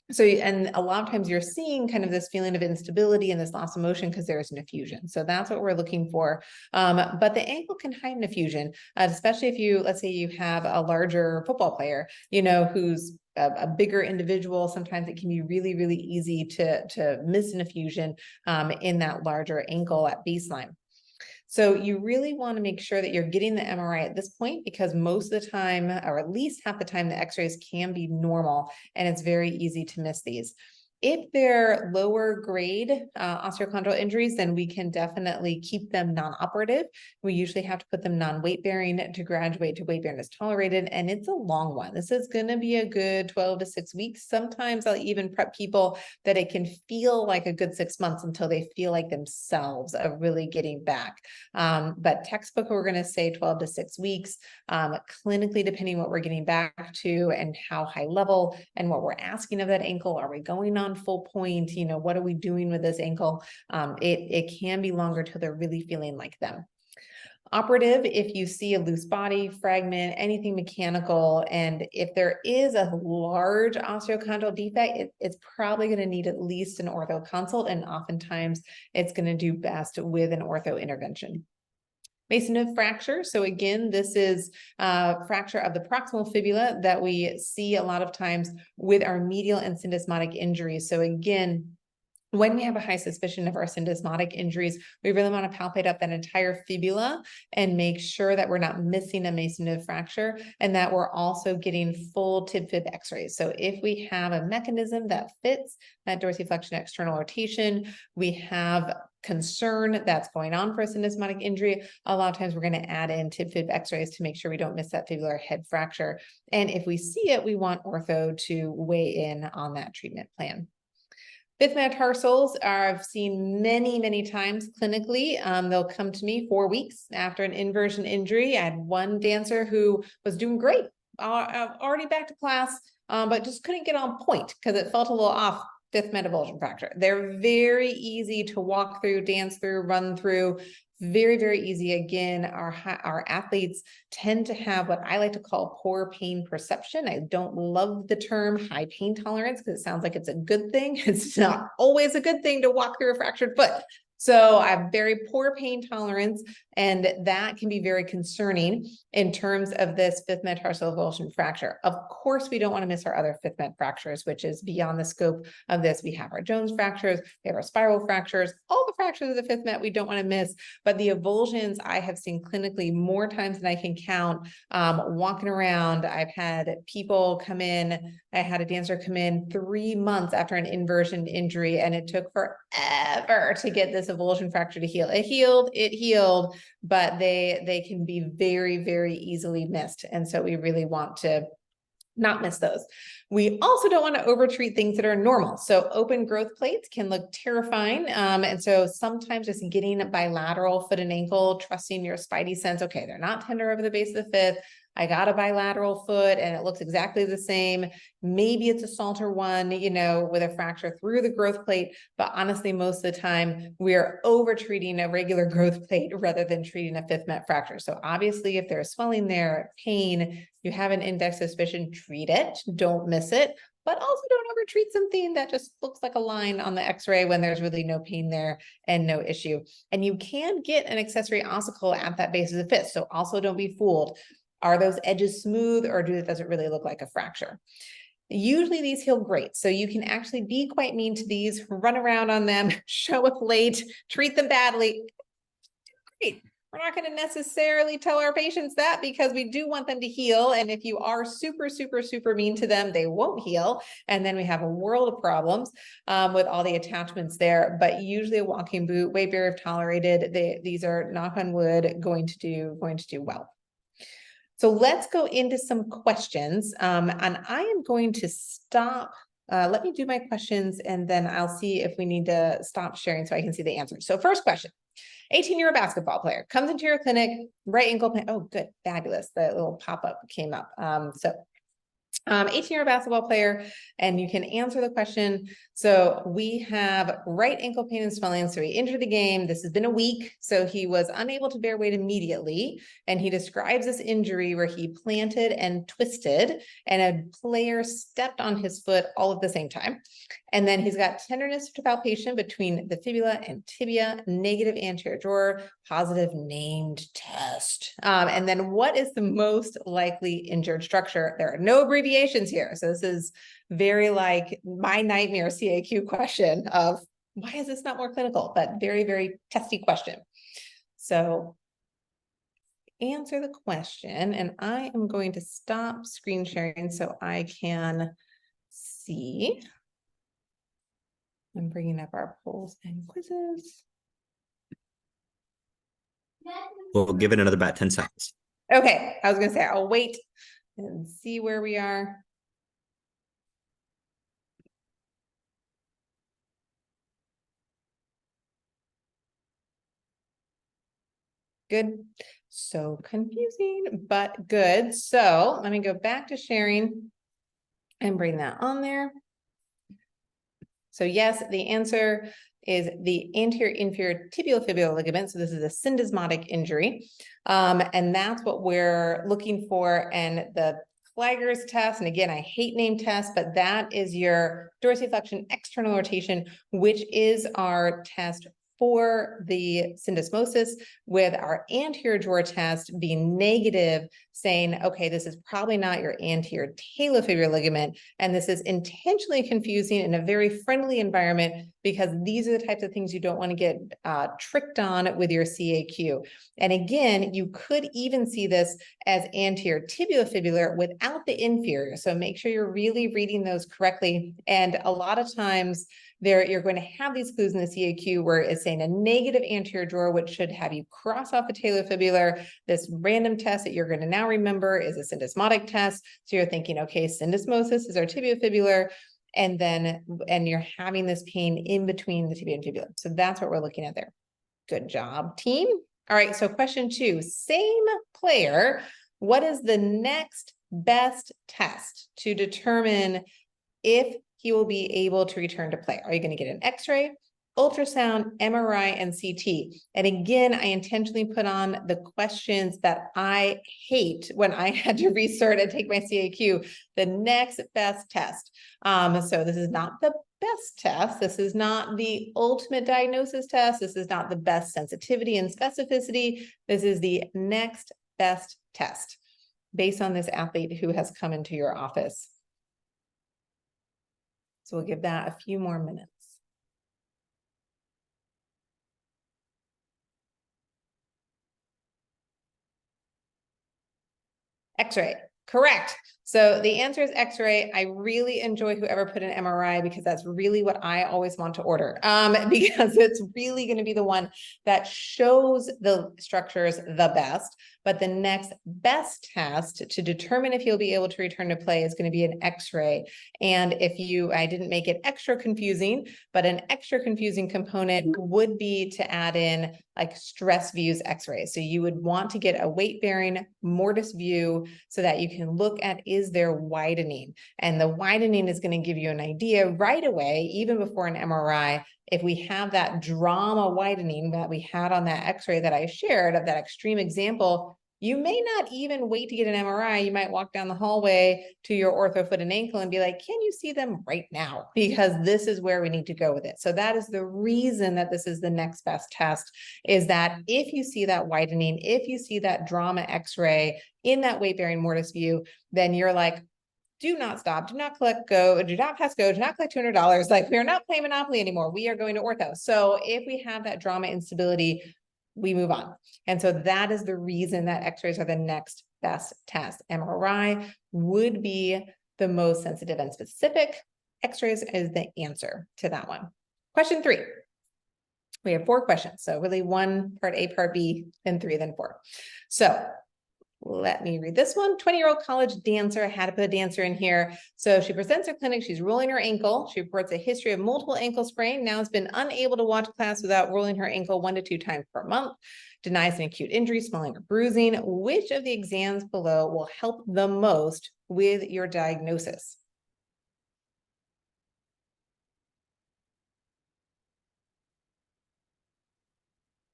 So, and a lot of times you're seeing kind of this feeling of instability and this loss of motion because there's an effusion. So that's what we're looking for. But the ankle can hide an effusion, especially if let's say you have a larger football player, who's a bigger individual. Sometimes it can be really, really easy to miss an effusion in that larger ankle at baseline. So you really want to make sure that you're getting the MRI at this point, because most of the time, or at least half the time, the x-rays can be normal and it's very easy to miss these. If they're lower grade osteochondral injuries, then we can definitely keep them non-operative. We usually have to put them non-weight bearing to graduate to weight bearing as tolerated, and it's a long one. This is going to be a good 12 to 6 weeks. Sometimes I'll even prep people that it can feel like a good 6 months until they feel like themselves of really getting back. But textbook, we're going to say 12 to 6 weeks. Clinically, depending what we're getting back to and how high level and what we're asking of that ankle, are we going on full point? You know, what are we doing with this ankle? It can be longer till they're really feeling like them. Operative, if you see a loose body, fragment, anything mechanical, and if there is a large osteochondral defect, it's probably going to need at least an ortho consult, and oftentimes it's going to do best with an ortho intervention. Mason fracture. So again, this is fracture of the proximal fibula that we see a lot of times with our medial and syndesmotic injuries. So again, when we have a high suspicion of our syndesmotic injuries, we really want to palpate up that entire fibula and make sure that we're not missing a Mason fracture and that we're also getting full tib-fib x-rays. So if we have a mechanism that fits that dorsiflexion external rotation, we have concern that's going on for a syndesmotic injury, a lot of times we're going to add in tib-fib x-rays to make sure we don't miss that fibular head fracture. And if we see it, we want ortho to weigh in on that treatment plan. Fifth metatarsals I've seen many times clinically. They'll come to me 4 weeks after an inversion injury. I had one dancer who was doing great, already back to class, but just couldn't get on point because it felt a little off. Fifth metavulsion fracture. They're very easy to walk through, dance through, run through. Very easy. Again, our athletes tend to have what I like to call poor pain perception. I don't love the term high pain tolerance because it sounds like it's a good thing. It's not always a good thing to walk through a fractured foot. So I have very poor pain tolerance, and that can be very concerning in terms of this fifth metatarsal avulsion fracture. Of course, we don't want to miss our other fifth met fractures, which is beyond the scope of this. We have our Jones fractures, we have our spiral fractures, all the fractures of the fifth met we don't want to miss. But the avulsions I have seen clinically more times than I can count. Walking around, I've had people come in. I had a dancer come in 3 months after an inversion injury, and it took forever to get this avulsion fracture to heal. It healed, but they can be very easily missed. And so we really want to not miss those. We also don't want to overtreat things that are normal. So open growth plates can look terrifying. And so sometimes just getting a bilateral foot and ankle, trusting your spidey sense, okay, they're not tender over the base of the fifth. I got a bilateral foot and it looks exactly the same. Maybe it's a Salter one, you know, with a fracture through the growth plate. But honestly, most of the time we're over treating a regular growth plate rather than treating a fifth met fracture. So obviously if there's swelling there, pain, you have an index suspicion, treat it, don't miss it, but also don't overtreat something that just looks like a line on the x-ray when there's really no pain there and no issue. And you can get an accessory ossicle at that base of the fifth. So also don't be fooled. Are those edges smooth, or does it really look like a fracture? Usually these heal great. So you can actually be quite mean to these, run around on them, show up late, treat them badly. Great. We're not going to necessarily tell our patients that because we do want them to heal. And if you are super mean to them, they won't heal. And then we have a world of problems with all the attachments there. But usually a walking boot, weight bearer if tolerated, these are, knock on wood, going to do well. So let's go into some questions. And I am going to stop. Let me do my questions and then I'll see if we need to stop sharing so I can see the answers. So first question, 18-year-old basketball player comes into your clinic, right ankle pain. Oh, good, fabulous. The little pop-up came up. 18-year-old basketball player, and you can answer the question. So we have right ankle pain and swelling. So he entered the game. This has been a week. So he was unable to bear weight immediately. And he describes this injury where he planted and twisted and a player stepped on his foot all at the same time. And then he's got tenderness to palpation between the fibula and tibia, negative anterior drawer, positive named test. And then what is the most likely injured structure? There are no abbreviations here. So this is very like my nightmare CAQ question of why is this not more clinical, but very testy question. So answer the question, and I am going to stop screen sharing so I can see. I'm bringing up our polls and quizzes. We'll give it another about 10 seconds. Okay, I was gonna say, I'll wait and see where we are. Good. So confusing, but good. So let me go back to sharing and bring that on there. So yes, the answer is the anterior inferior tibiofibular ligament. So this is a syndesmotic injury. And that's what we're looking for. And the Klager's test, and again, I hate name tests, but that is your dorsiflexion external rotation, which is our test for the syndesmosis, with our anterior drawer test being negative, saying, okay, this is probably not your anterior talofibular ligament. And this is intentionally confusing in a very friendly environment, because these are the types of things you don't want to get tricked on with your CAQ. And again, you could even see this as anterior tibiofibular without the inferior. So make sure you're really reading those correctly. And a lot of times you're going to have these clues in the CAQ where it's saying a negative anterior drawer, which should have you cross off the talofibular. This random test that you're going to now remember is a syndesmotic test. So you're thinking, okay, syndesmosis is our tibiofibular, and you're having this pain in between the tibia and fibula. So that's what we're looking at there. Good job, team. All right, so question 2, same player. What is the next best test to determine if he will be able to return to play? Are you going to get an X-ray, ultrasound, MRI, and CT? And again, I intentionally put on the questions that I hate when I had to recert and take my CAQ, the next best test. So this is not the best test. This is not the ultimate diagnosis test. This is not the best sensitivity and specificity. This is the next best test based on this athlete who has come into your office. So we'll give that a few more minutes. X-ray, correct. So the answer is X-ray. I really enjoy whoever put an MRI, because that's really what I always want to order, because it's really going to be the one that shows the structures the best. But the next best test to determine if you'll be able to return to play is going to be an X-ray. And I didn't make it extra confusing, but an extra confusing component would be to add in like stress views X-ray. So you would want to get a weight-bearing mortise view so that you can look at, is there widening? And the widening is going to give you an idea right away, even before an MRI. If we have that drama widening that we had on that X-ray that I shared of that extreme example, you may not even wait to get an MRI. You might walk down the hallway to your ortho foot and ankle and be like, can you see them right now? Because this is where we need to go with it. So that is the reason that this is the next best test, is that if you see that widening, if you see that drama X-ray in that weight-bearing mortise view, then you're like, do not stop, do not collect go, do not pass go, do not collect $200. Like, we are not playing Monopoly anymore. We are going to ortho. So if we have that drama instability, we move on. And so that is the reason that X-rays are the next best test. MRI would be the most sensitive and specific. X-rays is the answer to that one. Question 3. We have 4 questions. So really 1, part A, part B, then 3, then 4. So let me read this one. 20-year-old college dancer. I had to put a dancer in here. So she presents her clinic. She's rolling her ankle. She reports a history of multiple ankle sprain. Now has been unable to watch class without rolling her ankle 1 to 2 times per month. Denies an acute injury, swelling, or bruising. Which of the exams below will help the most with your diagnosis?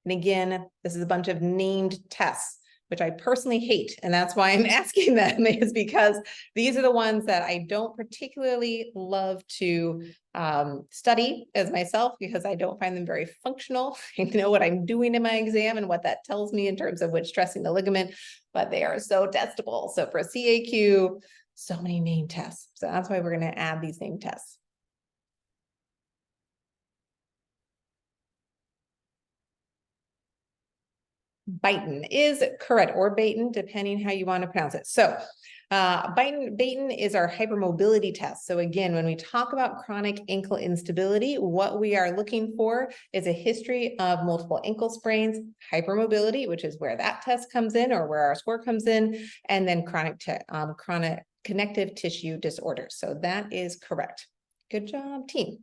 And again, this is a bunch of named tests, which I personally hate. And that's why I'm asking them, is because these are the ones that I don't particularly love to study as myself, because I don't find them very functional. I know what I'm doing in my exam and what that tells me in terms of which stressing the ligament, but they are so testable. So for CAQ, so many named tests. So that's why we're going to add these named tests. Beighton is correct, or Beighton, depending how you want to pronounce it. So Baton is our hypermobility test. So again, when we talk about chronic ankle instability, what we are looking for is a history of multiple ankle sprains, hypermobility, which is where that test comes in or where our score comes in, and then chronic connective tissue disorders. So that is correct. Good job, team.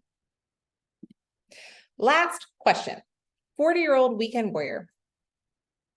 Last question. 40-year-old weekend warrior.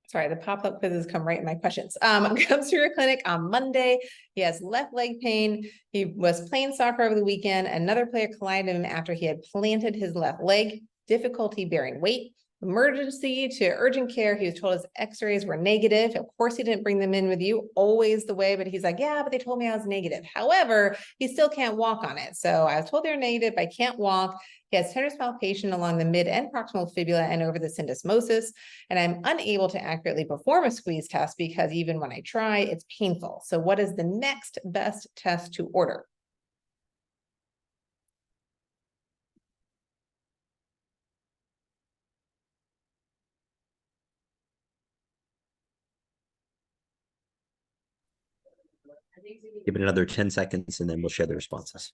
Sorry, the pop-up quizzes come right in my questions. Comes to your clinic on Monday. He has left leg pain. He was playing soccer over the weekend. Another player collided him after he had planted his left leg. Difficulty bearing weight. Emergency to urgent care. He was told his x-rays were negative. Of course, he didn't bring them in with you, always the way, but he's like, yeah, but they told me I was negative. However, he still can't walk on it. So I was told they're negative, I can't walk. He has tenderness palpation along the mid and proximal fibula and over the syndesmosis. And I'm unable to accurately perform a squeeze test because even when I try, it's painful. So what is the next best test to order? Give it another 10 seconds and then we'll share the responses.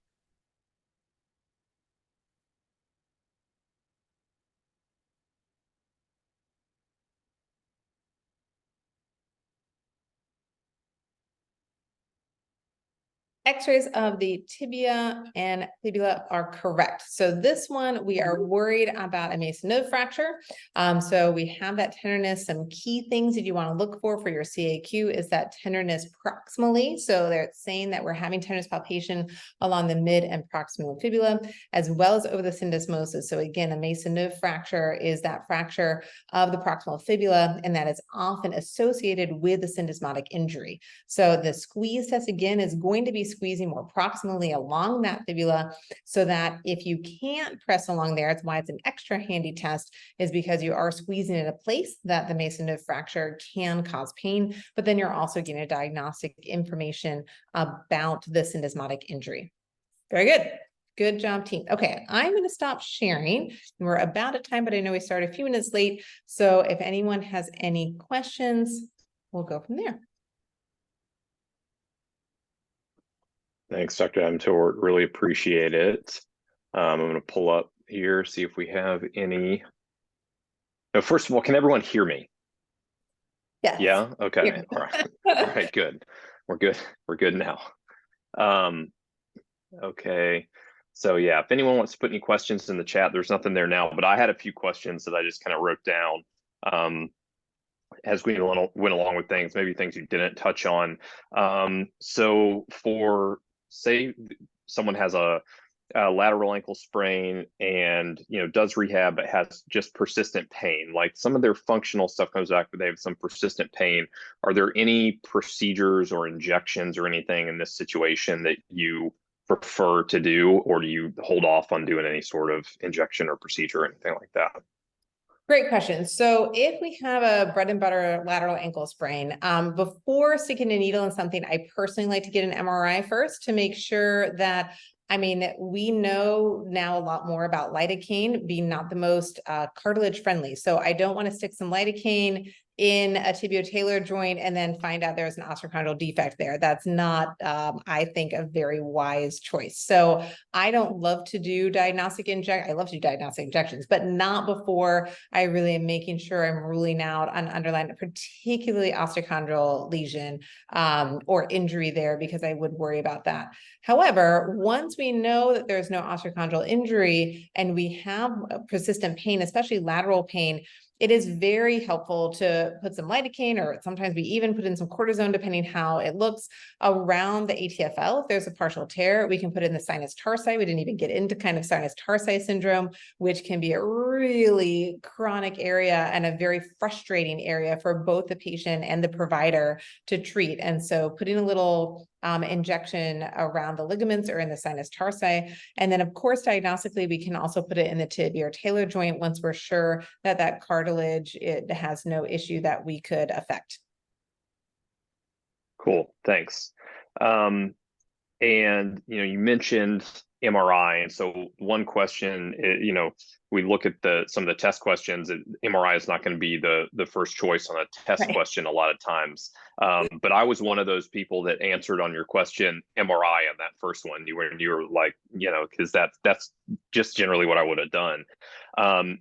X-rays of the tibia and fibula are correct. So this one, we are worried about a Mason node fracture. So we have that tenderness. Some key things that you want to look for your CAQ is that tenderness proximally. So they're saying that we're having tenderness palpation along the mid and proximal fibula, as well as over the syndesmosis. So again, a Mason node fracture is that fracture of the proximal fibula, and that is often associated with the syndesmotic injury. So the squeeze test, again, is going to be squeezing more proximally along that fibula, so that if you can't press along there, it's why it's an extra handy test, is because you are squeezing in a place that the Mason node fracture can cause pain, but then you're also getting a diagnostic information about the syndesmotic injury. Very good. Good job, team. Okay, I'm going to stop sharing. We're about at time, but I know we started a few minutes late. So if anyone has any questions, we'll go from there. Thanks, Dr. Davenport. Really appreciate it. I'm going to pull up here, see if we have any. No, first of all, can everyone hear me? Yes. Yeah. Okay. Yeah. All right. All right. Good. We're good. We're good now. Okay. So yeah, if anyone wants to put any questions in the chat, there's nothing there now, but I had a few questions that I just kind of wrote down as we went along with things, maybe things you didn't touch on. So for, say someone has a lateral ankle sprain and does rehab but has just persistent pain, like some of their functional stuff comes back but they have some persistent pain, are there any procedures or injections or anything in this situation that you prefer to do, or do you hold off on doing any sort of injection or procedure or anything like that? Great question. So if we have a bread and butter lateral ankle sprain, before sticking a needle in something, I personally like to get an MRI first to make sure that, we know now a lot more about lidocaine being not the most cartilage friendly. So I don't want to stick some lidocaine in a tibiotalar joint and then find out there's an osteochondral defect there. That's not, I think, a very wise choice. So I don't love to do diagnostic I love to do diagnostic injections, but not before I really am making sure I'm ruling out an underlying, particularly osteochondral lesion or injury there, because I would worry about that. However, once we know that there's no osteochondral injury and we have persistent pain, especially lateral pain, it is very helpful to put some lidocaine, or sometimes we even put in some cortisone, depending how it looks, around the ATFL. If there's a partial tear, we can put in the sinus tarsi. We didn't even get into kind of sinus tarsi syndrome, which can be a really chronic area and a very frustrating area for both the patient and the provider to treat. And so putting a little injection around the ligaments or in the sinus tarsi. And then, of course, diagnostically, we can also put it in the tibiotalar joint once we're sure that that cartilage, it has no issue that we could affect. Cool, thanks. And you mentioned MRI. And so one question, we look at some of the test questions. MRI is not going to be the first choice on a test question a lot of times. But I was one of those people that answered on your question MRI on that first one. You were like, because that's just generally what I would have done.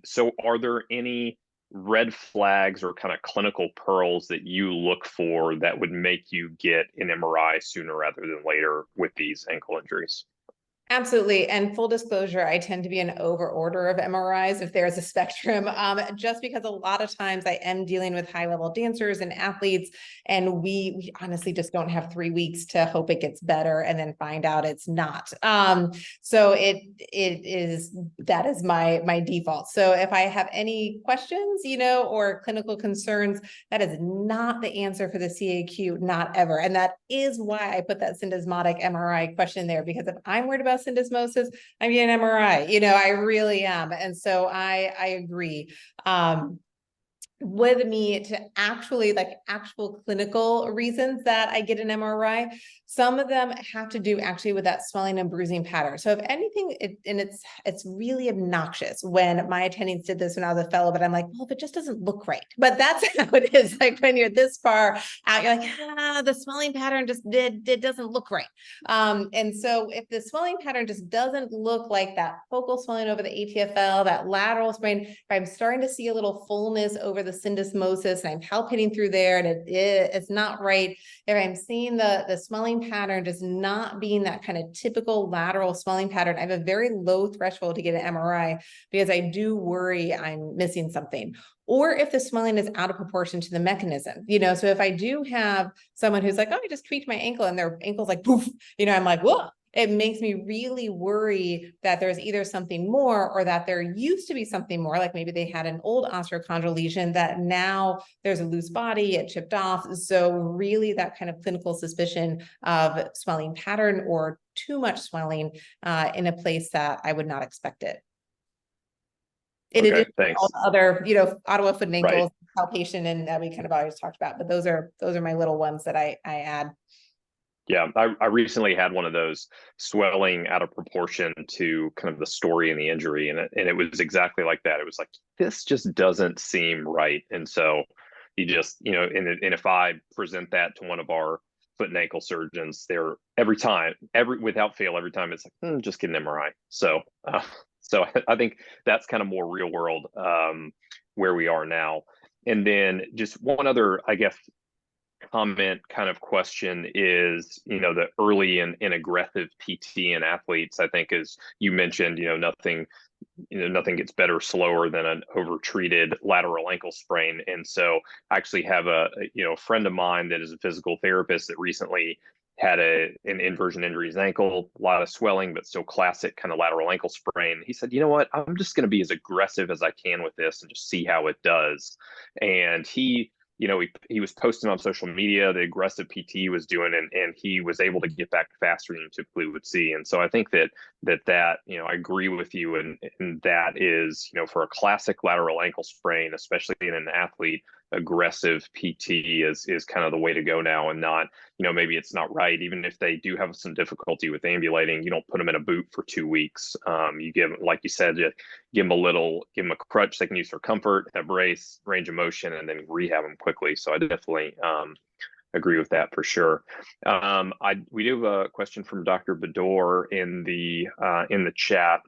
So are there any red flags or kind of clinical pearls that you look for that would make you get an MRI sooner rather than later with these ankle injuries? Absolutely. And full disclosure, I tend to be an over order of MRIs if there's a spectrum, just because a lot of times I am dealing with high level dancers and athletes, and we honestly just don't have 3 weeks to hope it gets better and then find out it's not. So that is my default. So if I have any questions, or clinical concerns, that is not the answer for the CAQ, not ever. And that is why I put that syndesmotic MRI question there, because if I'm worried about syndesmosis, I'm getting an MRI, I really am. And so I agree. With me to actually actual clinical reasons that I get an MRI, some of them have to do actually with that swelling and bruising pattern. So if anything, it's really obnoxious when my attendings did this when I was a fellow, but I'm like, well, if it just doesn't look right. But that's how it is. Like when you're this far out, you're like, the swelling pattern just it doesn't look right. And so if the swelling pattern just doesn't look like that focal swelling over the ATFL, that lateral sprain, if I'm starting to see a little fullness over the syndesmosis and I'm palpating through there and it's not right, if I'm seeing the swelling pattern just not being that kind of typical lateral swelling pattern, I have a very low threshold to get an MRI because I do worry I'm missing something. Or if the swelling is out of proportion to the mechanism, so if I do have someone who's like, oh, I just tweaked my ankle and their ankle's like, poof, I'm like, whoa. It makes me really worry that there's either something more or that there used to be something more, like maybe they had an old osteochondral lesion that now there's a loose body, it chipped off. So really that kind of clinical suspicion of swelling pattern or too much swelling in a place that I would not expect it. Okay, thanks. All the other, Ottawa foot and ankles, palpation, and that we kind of always talked about, but those are my little ones that I add. Yeah, I recently had one of those swelling out of proportion to kind of the story and the injury, and it was exactly like that. It was like, this just doesn't seem right. And so you just, and if I present that to one of our foot and ankle surgeons, they're without fail, every time it's like, just get an MRI. So I think that's kind of more real world where we are now. And then just one other, I guess, comment kind of question is, the early and aggressive PT in athletes, I think, as you mentioned, nothing gets better slower than an overtreated lateral ankle sprain. And so I actually have a friend of mine that is a physical therapist that recently had an inversion injuries ankle, a lot of swelling, but still classic kind of lateral ankle sprain. He said, you know what, I'm just going to be as aggressive as I can with this and just see how it does. And he was posting on social media the aggressive PT he was doing, and he was able to get back faster than you typically would see. And so I think that I agree with you, and that is, for a classic lateral ankle sprain, especially in an athlete, aggressive PT is kind of the way to go now, and not, maybe it's not right. Even if they do have some difficulty with ambulating, you don't put them in a boot for 2 weeks. You give, like you said, you give them a crutch they can use for comfort, a brace, range of motion, and then rehab them quickly. So I definitely agree with that for sure. We do have a question from Dr. Bador in the chat,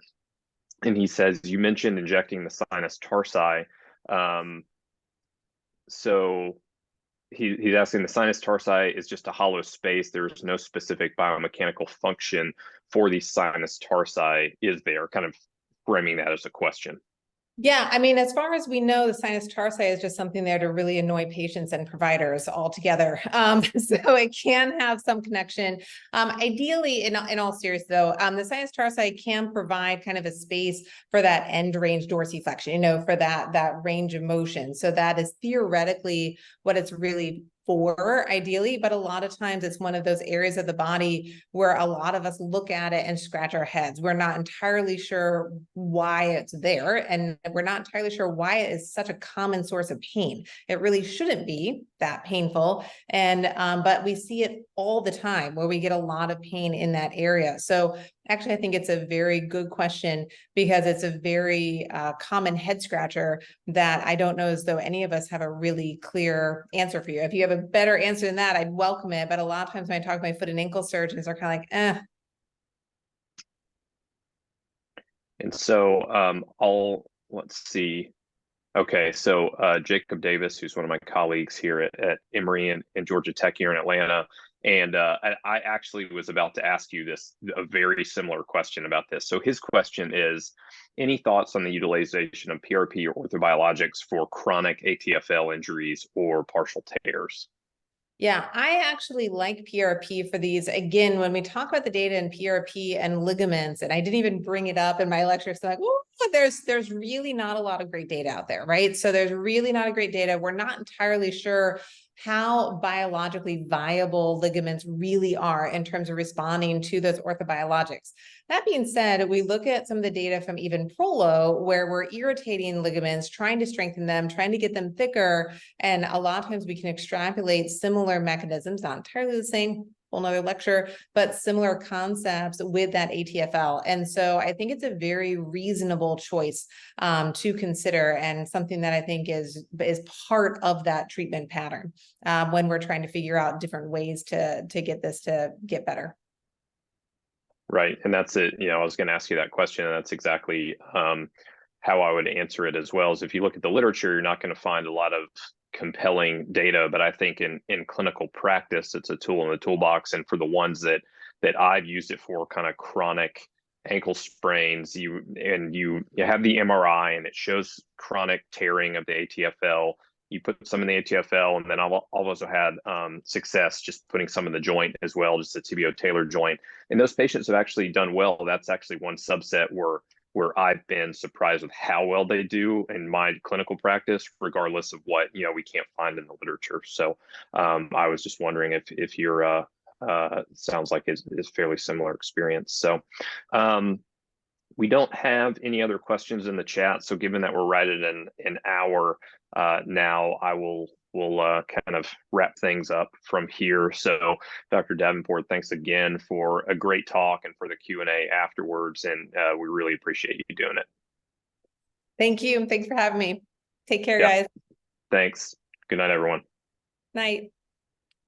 and he says, you mentioned injecting the sinus tarsi. So he's asking, the sinus tarsi is just a hollow space. There's no specific biomechanical function for these sinus tarsi, is there? Kind of framing that as a question. Yeah, I mean, as far as we know, the sinus tarsi is just something there to really annoy patients and providers altogether. So it can have some connection. Ideally, in all seriousness, though, the sinus tarsi can provide kind of a space for that end range dorsiflexion, for that range of motion. So that is theoretically what it's really for, ideally, but a lot of times it's one of those areas of the body where a lot of us look at it and scratch our heads. We're not entirely sure why it's there, and we're not entirely sure why it is such a common source of pain. It really shouldn't be that painful, and but we see it all the time where we get a lot of pain in that area. So Actually, I think it's a very good question because it's a very common head scratcher that I don't know as though any of us have a really clear answer for you. If you have a better answer than that, I'd welcome it. But a lot of times when I talk to my foot and ankle surgeons, they're kind of like, eh. And so let's see. Okay, so Jacob Davis, who's one of my colleagues here at Emory and Georgia Tech here in Atlanta, and I actually was about to ask you a very similar question about this. So his question is, any thoughts on the utilization of PRP or orthobiologics for chronic ATFL injuries or partial tears? Yeah, I actually like PRP for these. Again, when we talk about the data in PRP and ligaments, and I didn't even bring it up in my lecture, so like, oh, there's really not a lot of great data out there, right? So there's really not a great data. We're not entirely sure how biologically viable ligaments really are in terms of responding to those orthobiologics. That being said, we look at some of the data from even Prolo, where we're irritating ligaments, trying to strengthen them, trying to get them thicker. And a lot of times we can extrapolate similar mechanisms, not entirely the same, whole nother lecture, but similar concepts with that ATFL. And so I think it's a very reasonable choice to consider, and something that I think is part of that treatment pattern when we're trying to figure out different ways to get this to get better. Right, and that's it. I was going to ask you that question, and that's exactly how I would answer it as well. Is if you look at the literature, you're not going to find a lot of compelling data, but I think in clinical practice, it's a tool in the toolbox. And for the ones that I've used it for, kind of chronic ankle sprains, you have the MRI and it shows chronic tearing of the ATFL. You put some in the ATFL, and then I've also had success just putting some in the joint as well, just a tibio-talar joint. And those patients have actually done well. That's actually one subset where I've been surprised with how well they do in my clinical practice, regardless of what we can't find in the literature. So I was just wondering if your sounds like is fairly similar experience. So we don't have any other questions in the chat. So given that we're right at an hour now, we'll kind of wrap things up from here. So Dr. Davenport, thanks again for a great talk and for the Q&A afterwards. And we really appreciate you doing it. Thank you. Thanks for having me. Take care, guys. Thanks. Good night, everyone. Night.